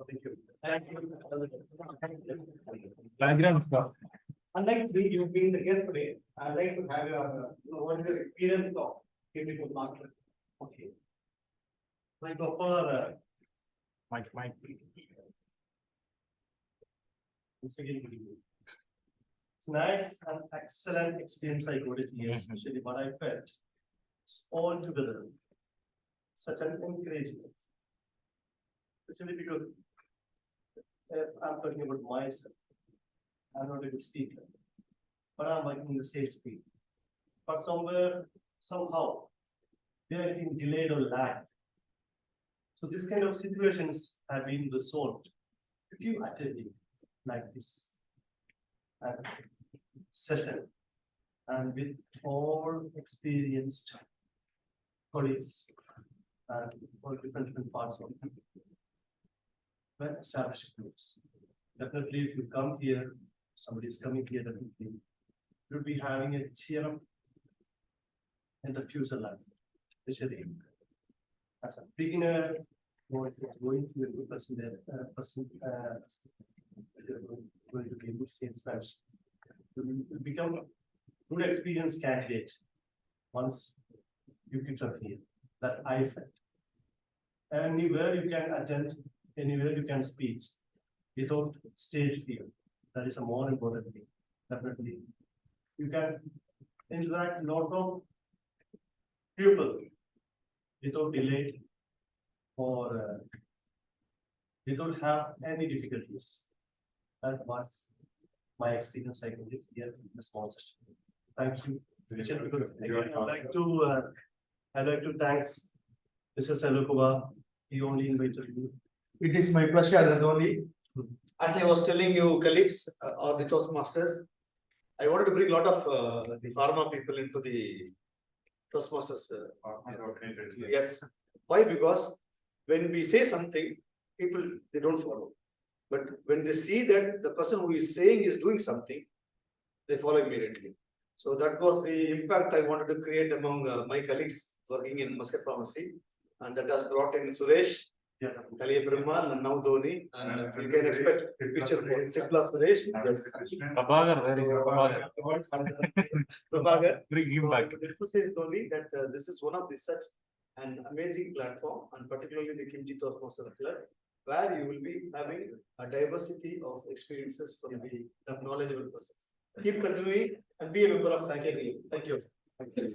Thank you. Background stuff. Unlike you being the guest today, I'd like to have your, what is your experience of chemical market? Okay. Like for Mike. Once again, good evening. It's nice and excellent experience I got it here, especially what I felt. It's all together. Such an encouragement. Especially because if I'm talking about myself, I'm not a good speaker, but I'm working in the sales field. But somewhere, somehow, they are getting delayed or lagged. So this kind of situations have been resolved if you attending like this session and with all experienced colleagues and all different parts of well-established groups. Definitely, if you come here, somebody is coming here, definitely, you'll be having a cheer up in the future life, especially as a beginner, going to a good person there, going to be a good salesman. You become a good experienced candidate once you pick up here. That I felt. Anywhere you can attend, anywhere you can speak without stage fear. That is a more important thing. Definitely. You can interact a lot of people without delay or without have any difficulties. That was my experience I got here in the small session. Thank you. Especially because again, I'd like to thanks Mr. Selvakumar. He only invited me. It is my pleasure, Dhoni. As I was telling you, colleagues or the Toastmasters, I wanted to bring a lot of the pharma people into the Toastmasters. Yes. Why? Because when we say something, people they don't follow. But when they see that the person who is saying is doing something, they follow immediately. So that was the impact I wanted to create among my colleagues working in Muscat Pharmacy, and that has brought in Suresh, Kaliya Brahma, and now Dhoni, and you can expect a picture for Sipla Suresh. Yes. Prabhagar, where is Prabhagar? Prabhagar. Bring him back. It says Dhoni that this is one of the such an amazing platform, and particularly the Kimchi Toastmaster Club, where you will be having a diversity of experiences from the knowledgeable persons. Keep continuing and be a member of Faculty. Thank you. Thank you.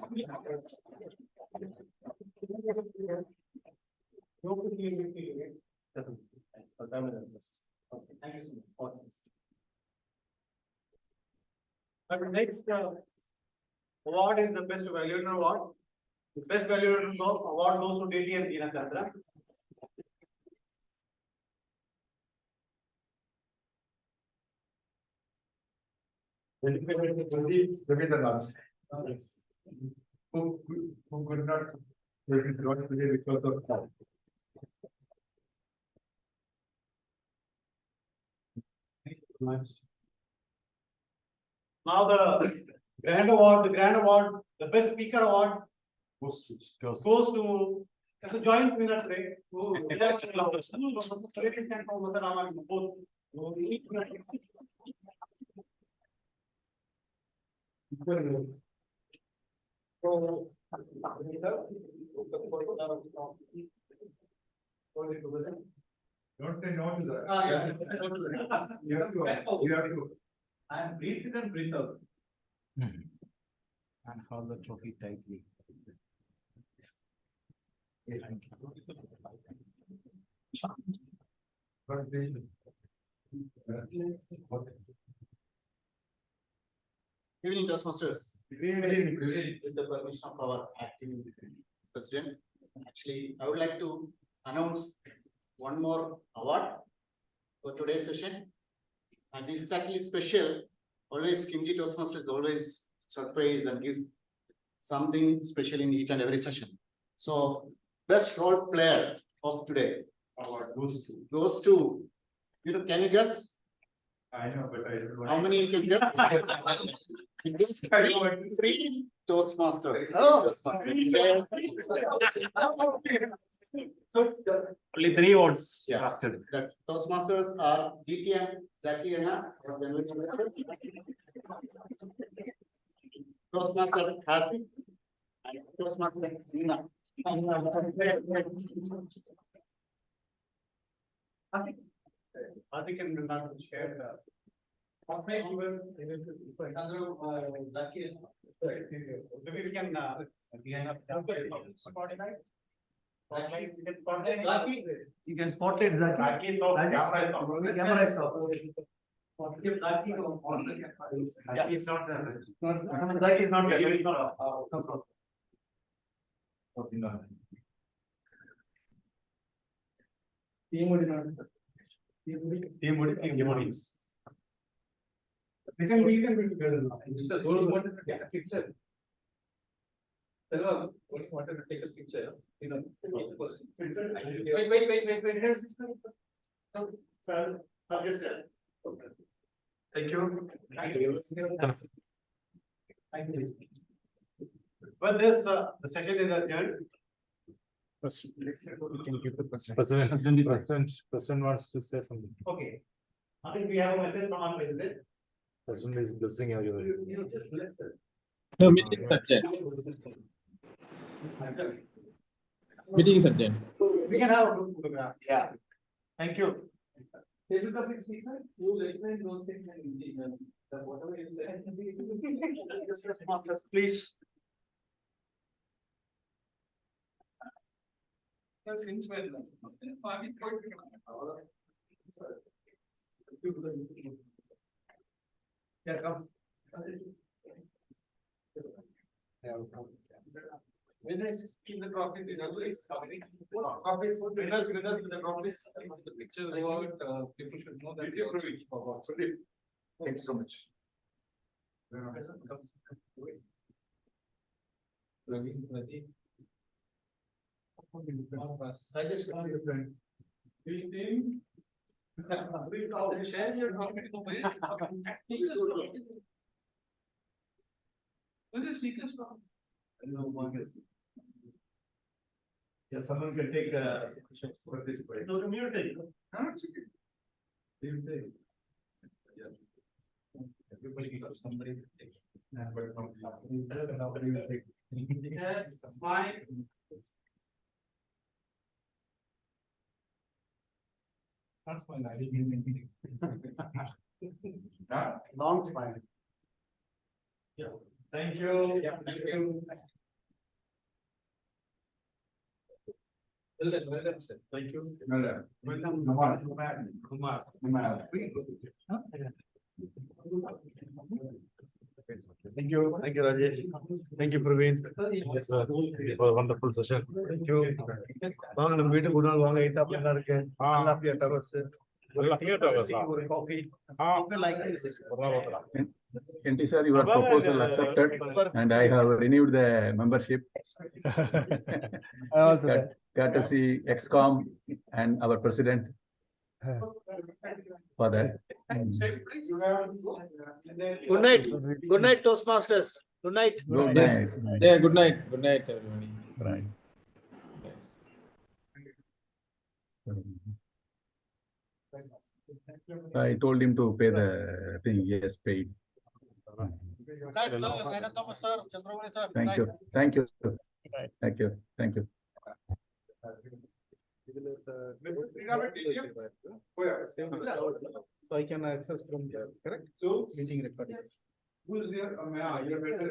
Next award is the best valuator award. The best valuator award goes to KTM Dinakandra. Who could not today because of that. Now the grand award, the best speaker award goes to as a joint winner today. Don't say no to that. You have to. And breathe it and breathe out. And hold the trophy tightly. Thank you. Evening, Toastmasters. Good evening. With the permission of our acting president, actually, I would like to announce one more award for today's session. And this is actually special. Always, Kimji Toastmaster is always surprised and gives something special in each and every session. So, best role player of today award goes to, can you guess? I know, but I don't know. How many you can guess? Three Toastmasters. Only 3 votes. Yeah. The Toastmasters are DTM, Zaki Anna, Toastmaster Happy, and Toastmaster Nina. I think I'm not share the. Maybe we can. You can spotlight that. Camera is off. It's not there. That is not there. It's not off. TMOD. We can be together now. Yeah, picture. Wanted to take a picture. Wait. Sir, Thank you. Thank you. But this, the session is adjourned. President wants to say something. Okay. I think we have a message from our president. President is blessing you. No, meeting is adjourned. Meeting is adjourned. We can have a group program. Yeah. Thank you. Please. Yeah, come. When I keep the trophy, it's Copies, winners with the copies. the picture about people should know that. Thank you so much. I just can't your friend. Share your document. Where's the speakers from? Yeah, someone can take shots for this. No, you take. You take. Everybody got somebody to take. Yes, fine. That's fine. I didn't Long smile. Yeah. Thank you. Yeah, thank you. Well done, sir. Thank you. Welcome. Kumar. Thank you, Rajesh. Thank you, Praveen. Yes, sir. It was a wonderful session. Thank you. வாங்க நம்ம வீட்டுக்கு ஒரு நாள் வாங்க எயிட்டா நல்லா இருக்கு நல்லா அப்படியே டவர்ஸ் ஒரு coffee NT sir, your proposal accepted and I have renewed the membership. Courtesy XCOM and our president for that. Good night. Good night, Toastmasters. Good night. Good night. Yeah, good night. Good night, everybody. Right. I told him to pay the thing. He has paid. Thank you. Thank you. Thank you. Thank you. So I can access from there, correct? So Meeting recording. who is there?